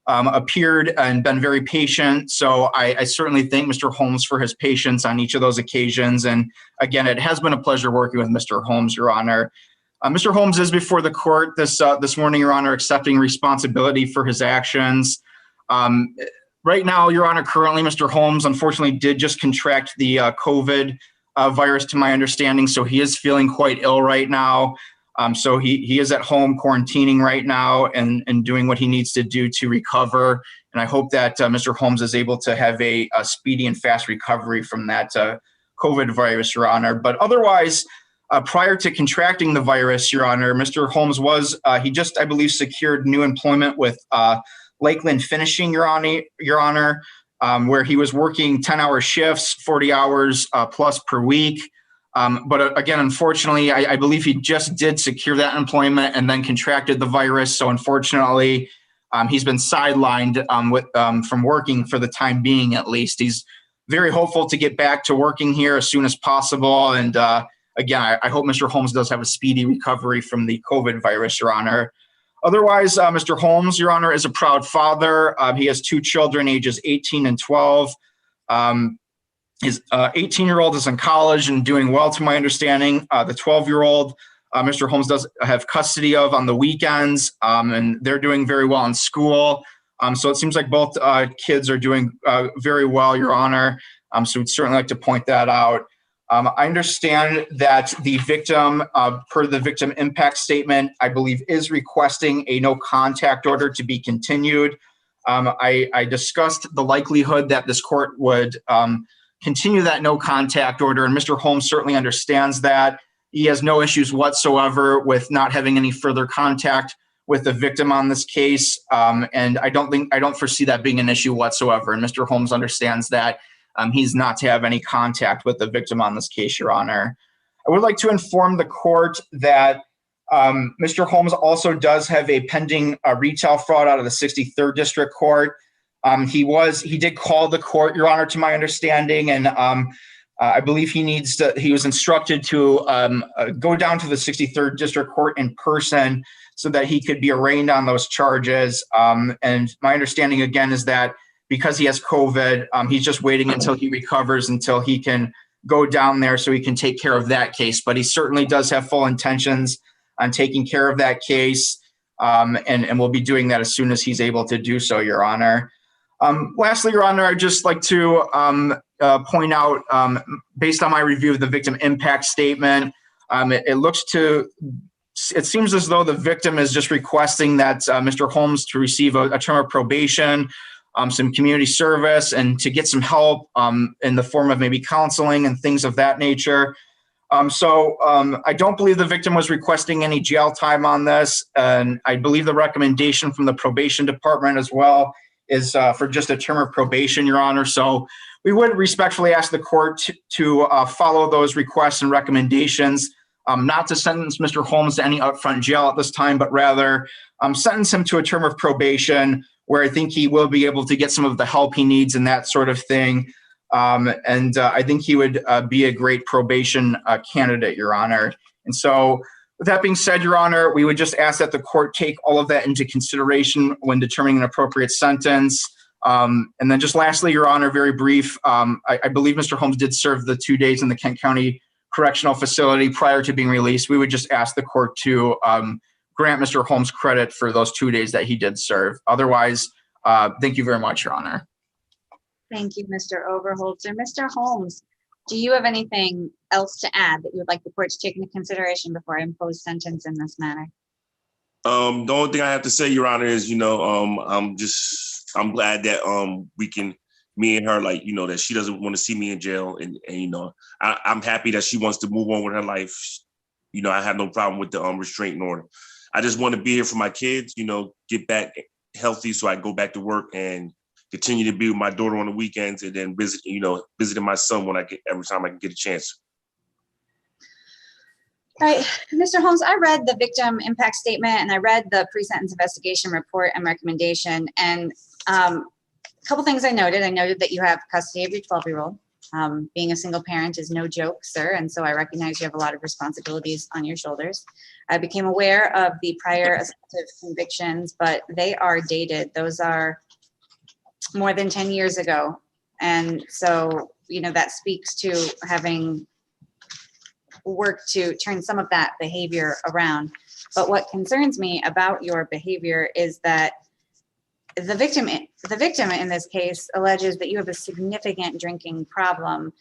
appeared and been very patient. So I certainly thank Mr. Holmes for his patience on each of those occasions. And again, it has been a pleasure working with Mr. Holmes, Your Honor. Mr. Holmes is before the court this morning, Your Honor, accepting responsibility for his actions. Right now, Your Honor, currently, Mr. Holmes unfortunately did just contract the COVID virus, to my understanding. So he is feeling quite ill right now. So he is at home quarantining right now and doing what he needs to do to recover. And I hope that Mr. Holmes is able to have a speedy and fast recovery from that COVID virus, Your Honor. But otherwise, prior to contracting the virus, Your Honor, Mr. Holmes was, he just, I believe, secured new employment with Lakeland Finishing, Your Honor, where he was working 10-hour shifts, 40 hours plus per week. But again, unfortunately, I believe he just did secure that employment and then contracted the virus. So unfortunately, he's been sidelined from working for the time being, at least. He's very hopeful to get back to working here as soon as possible. And again, I hope Mr. Holmes does have a speedy recovery from the COVID virus, Your Honor. Otherwise, Mr. Holmes, Your Honor, is a proud father. He has two children, ages 18 and 12. His 18-year-old is in college and doing well, to my understanding. The 12-year-old, Mr. Holmes does have custody of on the weekends, and they're doing very well in school. So it seems like both kids are doing very well, Your Honor. So we'd certainly like to point that out. I understand that the victim, per the victim impact statement, I believe is requesting a no contact order to be continued. I discussed the likelihood that this court would continue that no contact order, and Mr. Holmes certainly understands that. He has no issues whatsoever with not having any further contact with the victim on this case, and I don't foresee that being an issue whatsoever. And Mr. Holmes understands that. He's not to have any contact with the victim on this case, Your Honor. I would like to inform the court that Mr. Holmes also does have a pending retail fraud out of the 63rd District Court. He did call the court, Your Honor, to my understanding, and I believe he was instructed to go down to the 63rd District Court in person so that he could be arraigned on those charges. And my understanding, again, is that because he has COVID, he's just waiting until he recovers, until he can go down there so he can take care of that case. But he certainly does have full intentions on taking care of that case, and will be doing that as soon as he's able to do so, Your Honor. Lastly, Your Honor, I'd just like to point out, based on my review of the victim impact statement, it looks to it seems as though the victim is just requesting that Mr. Holmes to receive a term of probation, some community service, and to get some help in the form of maybe counseling and things of that nature. I don't believe the victim was requesting any jail time on this, and I believe the recommendation from the probation department as well is for just a term of probation, Your Honor. So we would respectfully ask the court to follow those requests and recommendations, not to sentence Mr. Holmes to any upfront jail at this time, but rather sentence him to a term of probation where I think he will be able to get some of the help he needs and that sort of thing. I think he would be a great probation candidate, Your Honor. And so with that being said, Your Honor, we would just ask that the court take all of that into consideration when determining an appropriate sentence. And then just lastly, Your Honor, very brief, I believe Mr. Holmes did serve the 2 days in the Kent County Correctional Facility prior to being released. We would just ask the court to grant Mr. Holmes credit for those 2 days that he did serve. Otherwise, thank you very much, Your Honor. Thank you, Mr. Overholzer. Mr. Holmes, do you have anything else to add that you would like the court to take into consideration before I impose sentence in this matter? The only thing I have to say, Your Honor, is, I'm glad that me and her, that she doesn't want to see me in jail. And I'm happy that she wants to move on with her life. I have no problem with the restraining order. I just want to be here for my kids, get back healthy so I can go back to work and continue to be with my daughter on the weekends, and then visiting my son every time I can get a chance. All right, Mr. Holmes, I read the victim impact statement and I read the pre-sentence investigation report and recommendation. And a couple things I noted. I noted that you have custody of your 12-year-old. Being a single parent is no joke, sir. And so I recognize you have a lot of responsibilities on your shoulders. I became aware of the prior assaultive convictions, but they are dated. Those are more than 10 years ago. And so, that speaks to having worked to turn some of that behavior around. But what concerns me about your behavior is that the victim in this case alleges that you have a significant drinking problem.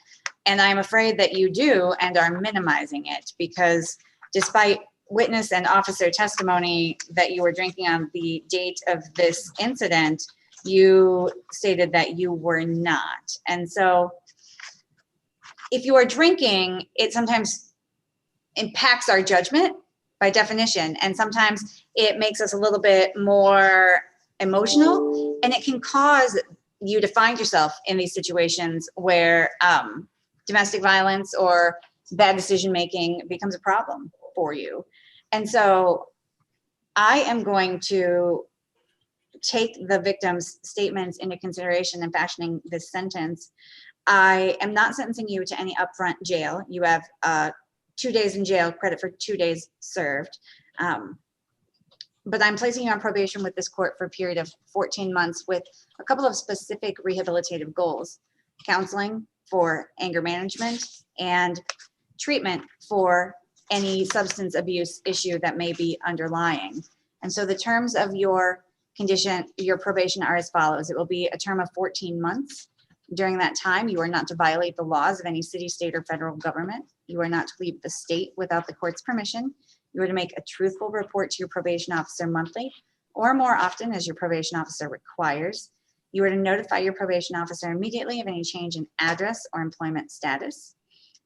And I'm afraid that you do and are minimizing it, because despite witness and officer testimony that you were drinking on the date of this incident, you stated that you were not. And so if you are drinking, it sometimes impacts our judgment by definition. And sometimes it makes us a little bit more emotional, and it can cause you to find yourself in these situations where domestic violence or bad decision-making becomes a problem for you. And so I am going to take the victim's statements into consideration in fashioning this sentence. I am not sentencing you to any upfront jail. You have 2 days in jail, credit for 2 days served. But I'm placing you on probation with this court for a period of 14 months with a couple of specific rehabilitative goals: counseling for anger management and treatment for any substance abuse issue that may be underlying. And so the terms of your probation are as follows. It will be a term of 14 months. During that time, you are not to violate the laws of any city, state, or federal government. You are not to leave the state without the court's permission. You are to make a truthful report to your probation officer monthly or more often as your probation officer requires. You are to notify your probation officer immediately of any change in address or employment status.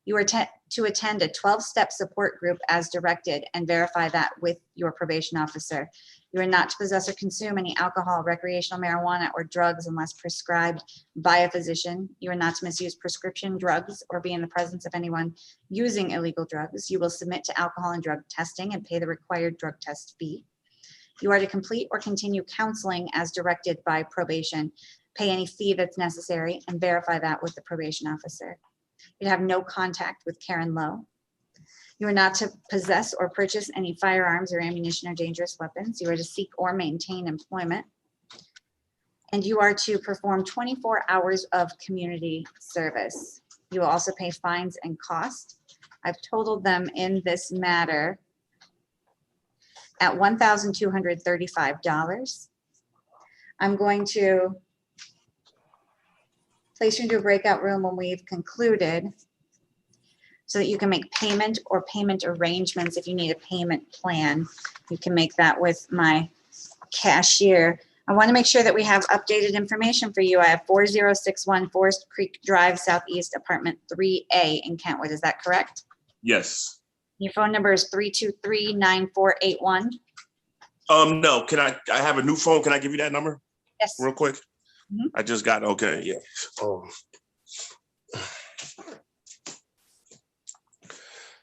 You are to attend a 12-step support group as directed and verify that with your probation officer. You are not to possess or consume any alcohol, recreational marijuana, or drugs unless prescribed by a physician. You are not to misuse prescription drugs or be in the presence of anyone using illegal drugs. You will submit to alcohol and drug testing and pay the required drug test fee. You are to complete or continue counseling as directed by probation, pay any fee that's necessary, and verify that with the probation officer. You have no contact with Karen Lowe. You are not to possess or purchase any firearms or ammunition or dangerous weapons. You are to seek or maintain employment. And you are to perform 24 hours of community service. You will also pay fines and costs. I've totaled them in this matter at $1,235. I'm going to place you into a breakout room when we've concluded. so that you can make payment or payment arrangements. If you need a payment plan, you can make that with my cashier. I want to make sure that we have updated information for you. I have 4061 Forest Creek Drive, Southeast, apartment 3A in Kentwood. Is that correct? Yes. Your phone number is 323-9481. No, I have a new phone. Can I give you that number? Yes. Real quick. I just got, okay, yeah.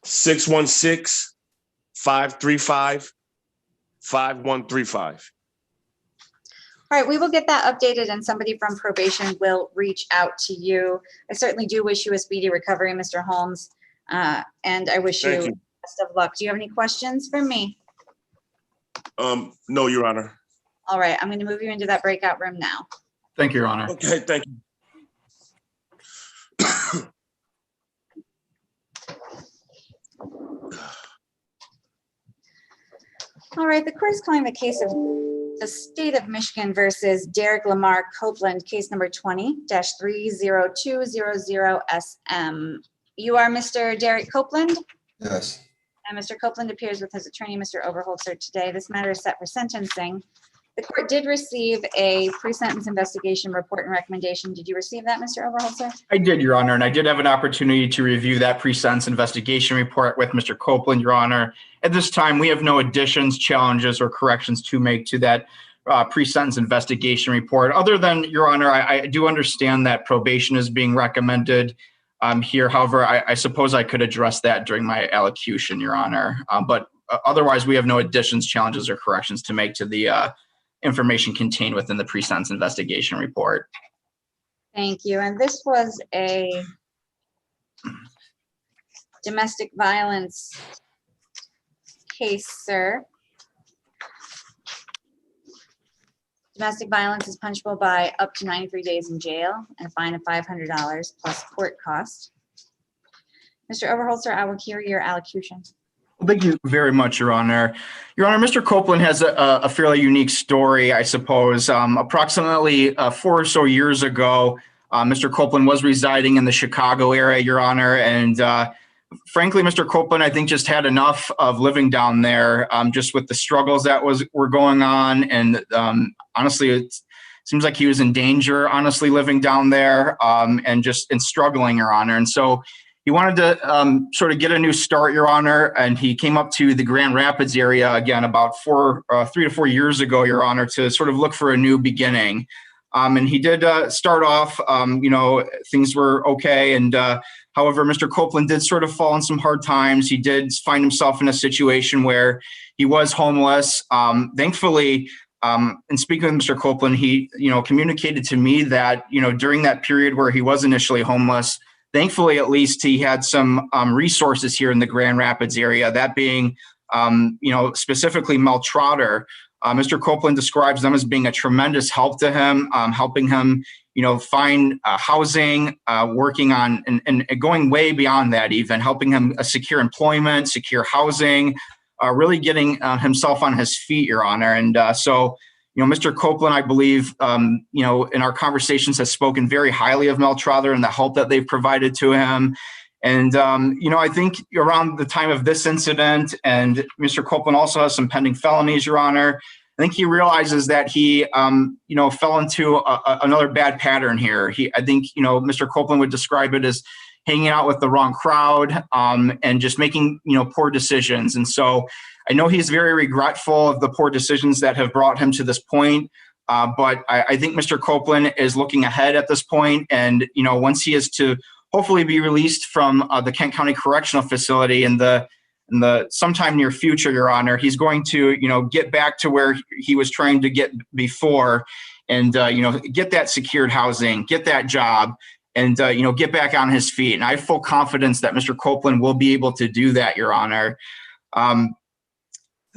616-535-5135. All right, we will get that updated and somebody from probation will reach out to you. I certainly do wish you a speedy recovery, Mr. Holmes. And I wish Thank you you. best of luck. Do you have any questions for me? No, Your Honor. All right, I'm going to move you into that breakout room now. Thank you, Your Honor. Okay, thank you. All right, the court is calling the case of the state of Michigan versus Derek Lamar Copeland, case number 20-30200SM. You are Mr. Derek Copeland? Yes. And Mr. Copeland appears with his attorney, Mr. Overholzer, today. This matter is set for sentencing. The court did receive a pre-sentence investigation report and recommendation. Did you receive that, Mr. Overholzer? I did, Your Honor, and I did have an opportunity to review that pre-sentence investigation report with Mr. Copeland, Your Honor. At this time, we have no additions, challenges, or corrections to make to that pre-sentence investigation report. Other than, Your Honor, I do understand that probation is being recommended here. However, I suppose I could address that during my allocution, Your Honor. But otherwise, we have no additions, challenges, or corrections to make to the information contained within the pre-sentence investigation report. Thank you. And this was a domestic violence case, sir. Domestic violence is punishable by up to 93 days in jail and a fine of $500 plus court costs. Mr. Overholzer, I will hear your allocution. Well, thank you very much, Your Honor. Your Honor, Mr. Copeland has a fairly unique story, I suppose. Approximately 4 or so years ago, Mr. Copeland was residing in the Chicago area, Your Honor, and frankly, Mr. Copeland, I think, just had enough of living down there, just with the struggles that were going on, and honestly, it seems like he was in danger, honestly, living down there, and struggling, Your Honor, and so he wanted to sort of get a new start, Your Honor, and he came up to the Grand Rapids area again about 3 to 4 years ago, Your Honor, to sort of look for a new beginning. And he did start off, things were okay. And however, Mr. Copeland did sort of fall in some hard times. He did find himself in a situation where he was homeless. Thankfully, in speaking with Mr. Copeland, he, communicated to me that, during that period where he was initially homeless, thankfully, at least he had some resources here in the Grand Rapids area, that being, specifically Mel Trotter. Mr. Copeland describes them as being a tremendous help to him, helping him, find housing, working on and going way beyond that, even helping him secure employment, secure housing, really getting himself on his feet, Your Honor. And so, Mr. Copeland, I believe, in our conversations has spoken very highly of Mel Trotter and the help that they've provided to him. And, I think around the time of this incident, and Mr. Copeland also has some pending felonies, Your Honor, I think he realizes that he, fell into another bad pattern here. I think, Mr. Copeland would describe it as hanging out with the wrong crowd and just making, poor decisions. And so I know he's very regretful of the poor decisions that have brought him to this point. But I think Mr. Copeland is looking ahead at this point. And, once he is to hopefully be released from the Kent County Correctional Facility in the sometime near future, Your Honor, he's going to, get back to where he was trying to get before and, get that secured housing, get that job, and, get back on his feet. And I have full confidence that Mr. Copeland will be able to do that, Your Honor.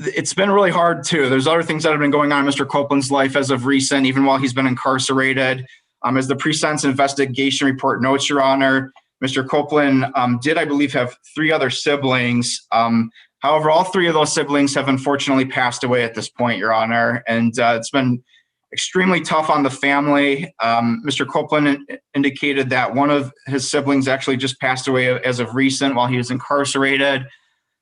It's been really hard, too. There's other things that have been going on in Mr. Copeland's life as of recent, even while he's been incarcerated. As the pre-sentence investigation report notes, Your Honor, Mr. Copeland did, I believe, have 3 other siblings. However, all 3 of those siblings have unfortunately passed away at this point, Your Honor. And it's been extremely tough on the family. Mr. Copeland indicated that one of his siblings actually just passed away as of recent while he was incarcerated.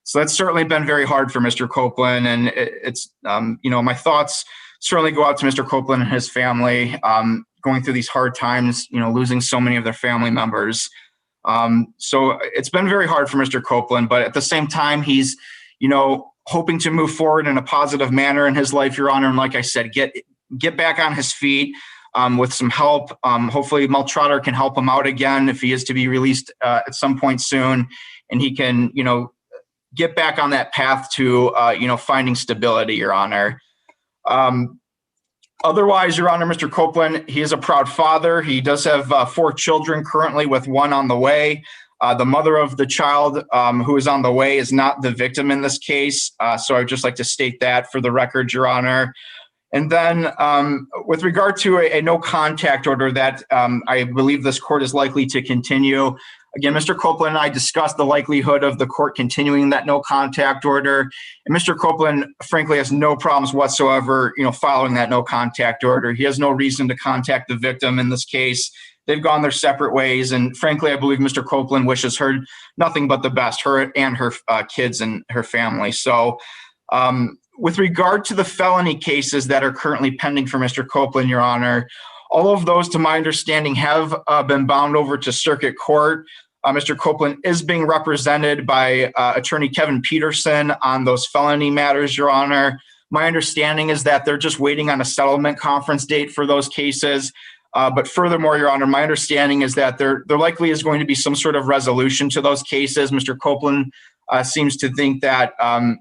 So that's certainly been very hard for Mr. Copeland. And it's, my thoughts certainly go out to Mr. Copeland and his family, going through these hard times, losing so many of their family members. So it's been very hard for Mr. Copeland, but at the same time, he's, hoping to move forward in a positive manner in his life, Your Honor. And like I said, get back on his feet with some help. Hopefully Mel Trotter can help him out again if he is to be released at some point soon, and he can, get back on that path to, finding stability, Your Honor. Otherwise, Your Honor, Mr. Copeland, he is a proud father. He does have 4 children currently, with 1 on the way. The mother of the child who is on the way is not the victim in this case. So I would just like to state that for the record, Your Honor. And then with regard to a no contact order that I believe this court is likely to continue. Again, Mr. Copeland and I discussed the likelihood of the court continuing that no contact order. And Mr. Copeland, frankly, has no problems whatsoever, following that no contact order. He has no reason to contact the victim in this case. They've gone their separate ways. And frankly, I believe Mr. Copeland wishes her nothing but the best, her and her kids and her family. So with regard to the felony cases that are currently pending for Mr. Copeland, Your Honor, all of those, to my understanding, have been bound over to circuit court. Mr. Copeland is being represented by attorney Kevin Peterson on those felony matters, Your Honor. My understanding is that they're just waiting on a settlement conference date for those cases. But furthermore, Your Honor, my understanding is that there likely is going to be some sort of resolution to those cases. Mr. Copeland seems to think that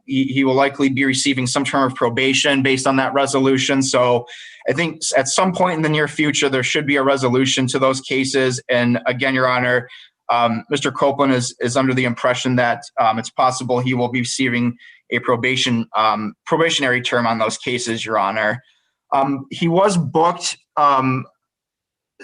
he will likely be receiving some term of probation based on that resolution. So I think at some point in the near future, there should be a resolution to those cases. And again, Your Honor, Mr. Copeland is under the impression that it's possible he will be receiving a probationary term on those cases, Your Honor. He was booked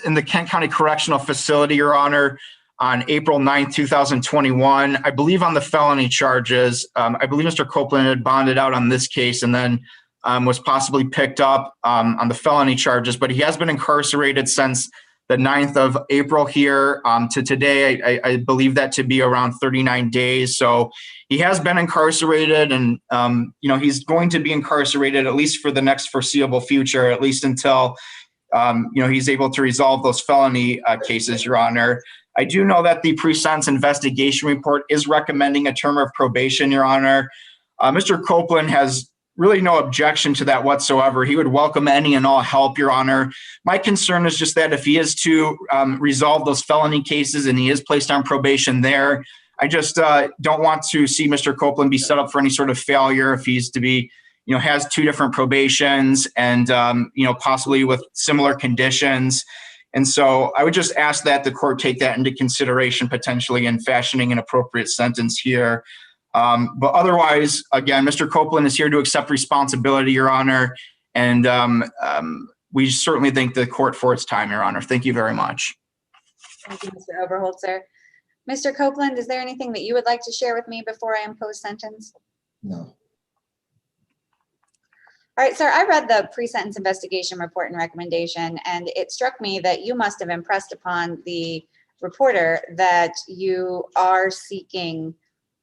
in the Kent County Correctional Facility, Your Honor, on April 9th, 2021. I believe on the felony charges. I believe Mr. Copeland had bonded out on this case and then was possibly picked up on the felony charges, but he has been incarcerated since the 9th of April here to today. I believe that to be around 39 days. So he has been incarcerated, and he's going to be incarcerated at least for the next foreseeable future, at least until he's able to resolve those felony cases, Your Honor. I do know that the pre-sentence investigation report is recommending a term of probation, Your Honor. Mr. Copeland has really no objection to that whatsoever. He would welcome any and all help, Your Honor. My concern is just that if he is to resolve those felony cases and he is placed on probation there, I just don't want to see Mr. Copeland be set up for any sort of failure if he's to be, has 2 different probations and, possibly with similar conditions. And so I would just ask that the court take that into consideration potentially in fashioning an appropriate sentence here. But otherwise, again, Mr. Copeland is here to accept responsibility, Your Honor. And we certainly thank the court for its time, Your Honor. Thank you very much. Thank you, Mr. Oberholzer. Mr. Copeland, is there anything that you would like to share with me before I impose sentence? No. All right, sir, I read the pre-sentence investigation report and recommendation, and it struck me that you must have impressed upon the reporter that you are seeking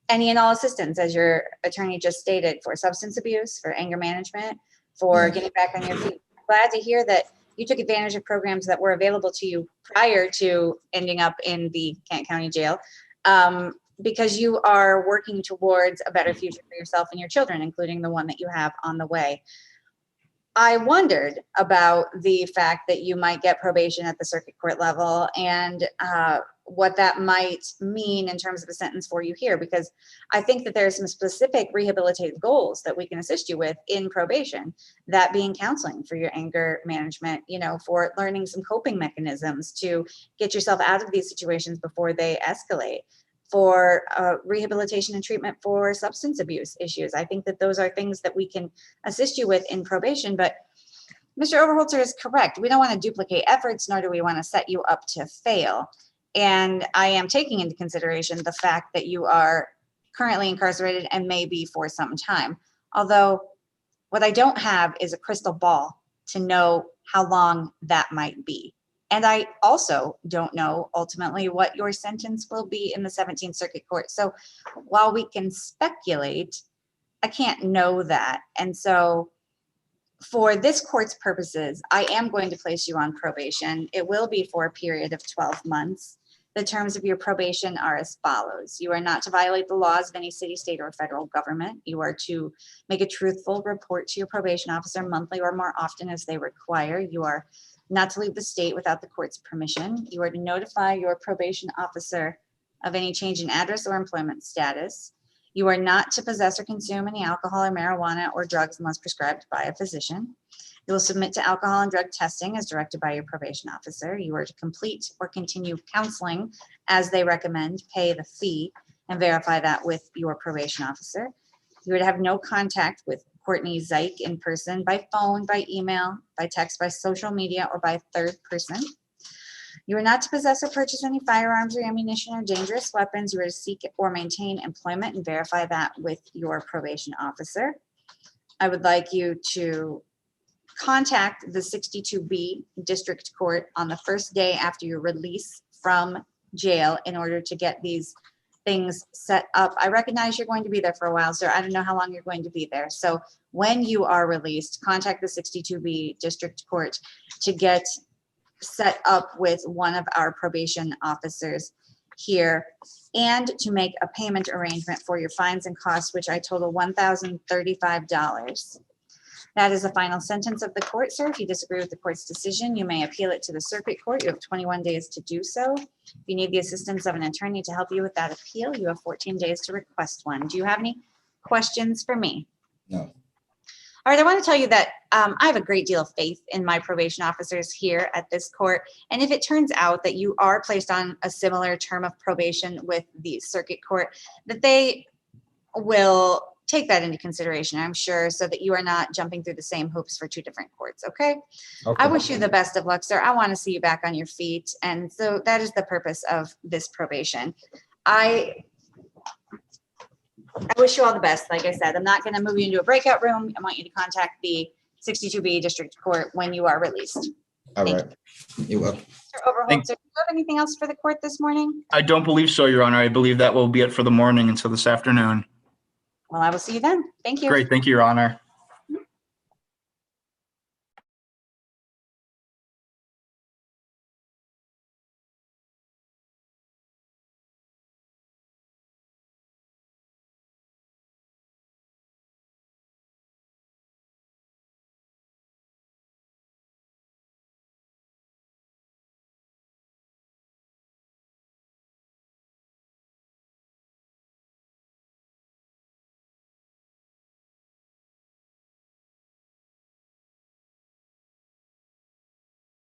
any and all assistance, as your attorney just stated, for substance abuse, for anger management, for getting back on your feet. Glad to hear that you took advantage of programs that were available to you prior to ending up in the Kent County Jail, because you are working towards a better future for yourself and your children, including the one that you have on the way. I wondered about the fact that you might get probation at the circuit court level and what that might mean in terms of a sentence for you here, because I think that there are some specific rehabilitative goals that we can assist you with in probation, that being counseling for your anger management, for learning some coping mechanisms to get yourself out of these situations before they escalate, for rehabilitation and treatment for substance abuse issues. I think that those are things that we can assist you with in probation, but Mr. Oberholzer is correct. We don't want to duplicate efforts, nor do we want to set you up to fail. And I am taking into consideration the fact that you are currently incarcerated and may be for some time. Although what I don't have is a crystal ball to know how long that might be. And I also don't know ultimately what your sentence will be in the 17th Circuit Court. So while we can speculate, I can't know that. And so for this court's purposes, I am going to place you on probation. It will be for a period of 12 months. The terms of your probation are as follows. You are not to violate the laws of any city, state, or federal government. You are to make a truthful report to your probation officer monthly or more often as they require. You are not to leave the state without the court's permission. You are to notify your probation officer of any change in address or employment status. You are not to possess or consume any alcohol or marijuana or drugs unless prescribed by a physician. You will submit to alcohol and drug testing as directed by your probation officer. You are to complete or continue counseling as they recommend, pay the fee, and verify that with your probation officer. You are to have no contact with Courtney Zeich in person, by phone, by email, by text, by social media, or by a third person. You are not to possess or purchase any firearms or ammunition or dangerous weapons. You are to seek or maintain employment and verify that with your probation officer. I would like you to contact the 62B District Court on the first day after your release from jail in order to get these things set up. I recognize you're going to be there for a while, sir. I don't know how long you're going to be there. So when you are released, contact the 62B District Court to get set up with one of our probation officers here and to make a payment arrangement for your fines and costs, which I total $1,035. That is the final sentence of the court, sir. If you disagree with the court's decision, you may appeal it to the circuit court. You have 21 days to do so. If you need the assistance of an attorney to help you with that appeal, you have 14 days to request one. Do you have any questions for me? No. All right, I want to tell you that I have a great deal of faith in my probation officers here at this court. And if it turns out that you are placed on a similar term of probation with the circuit court, that they will take that into consideration, I'm sure, so that you are not jumping through the same hoops for two different courts, okay? I wish you the best of luck, sir. I want to see you back on your feet. And so that is the purpose of this probation. I wish you all the best. Like I said, I'm not going to move you into a breakout room. I want you to contact the 62B District Court when you are released. All right. You're welcome. Mr. Overholt, do you have anything else for the court this morning? I don't believe so, Your Honor. I believe that will be it for the morning until this afternoon. Well, I will see you then. Thank you. Great. Thank you, Your Honor.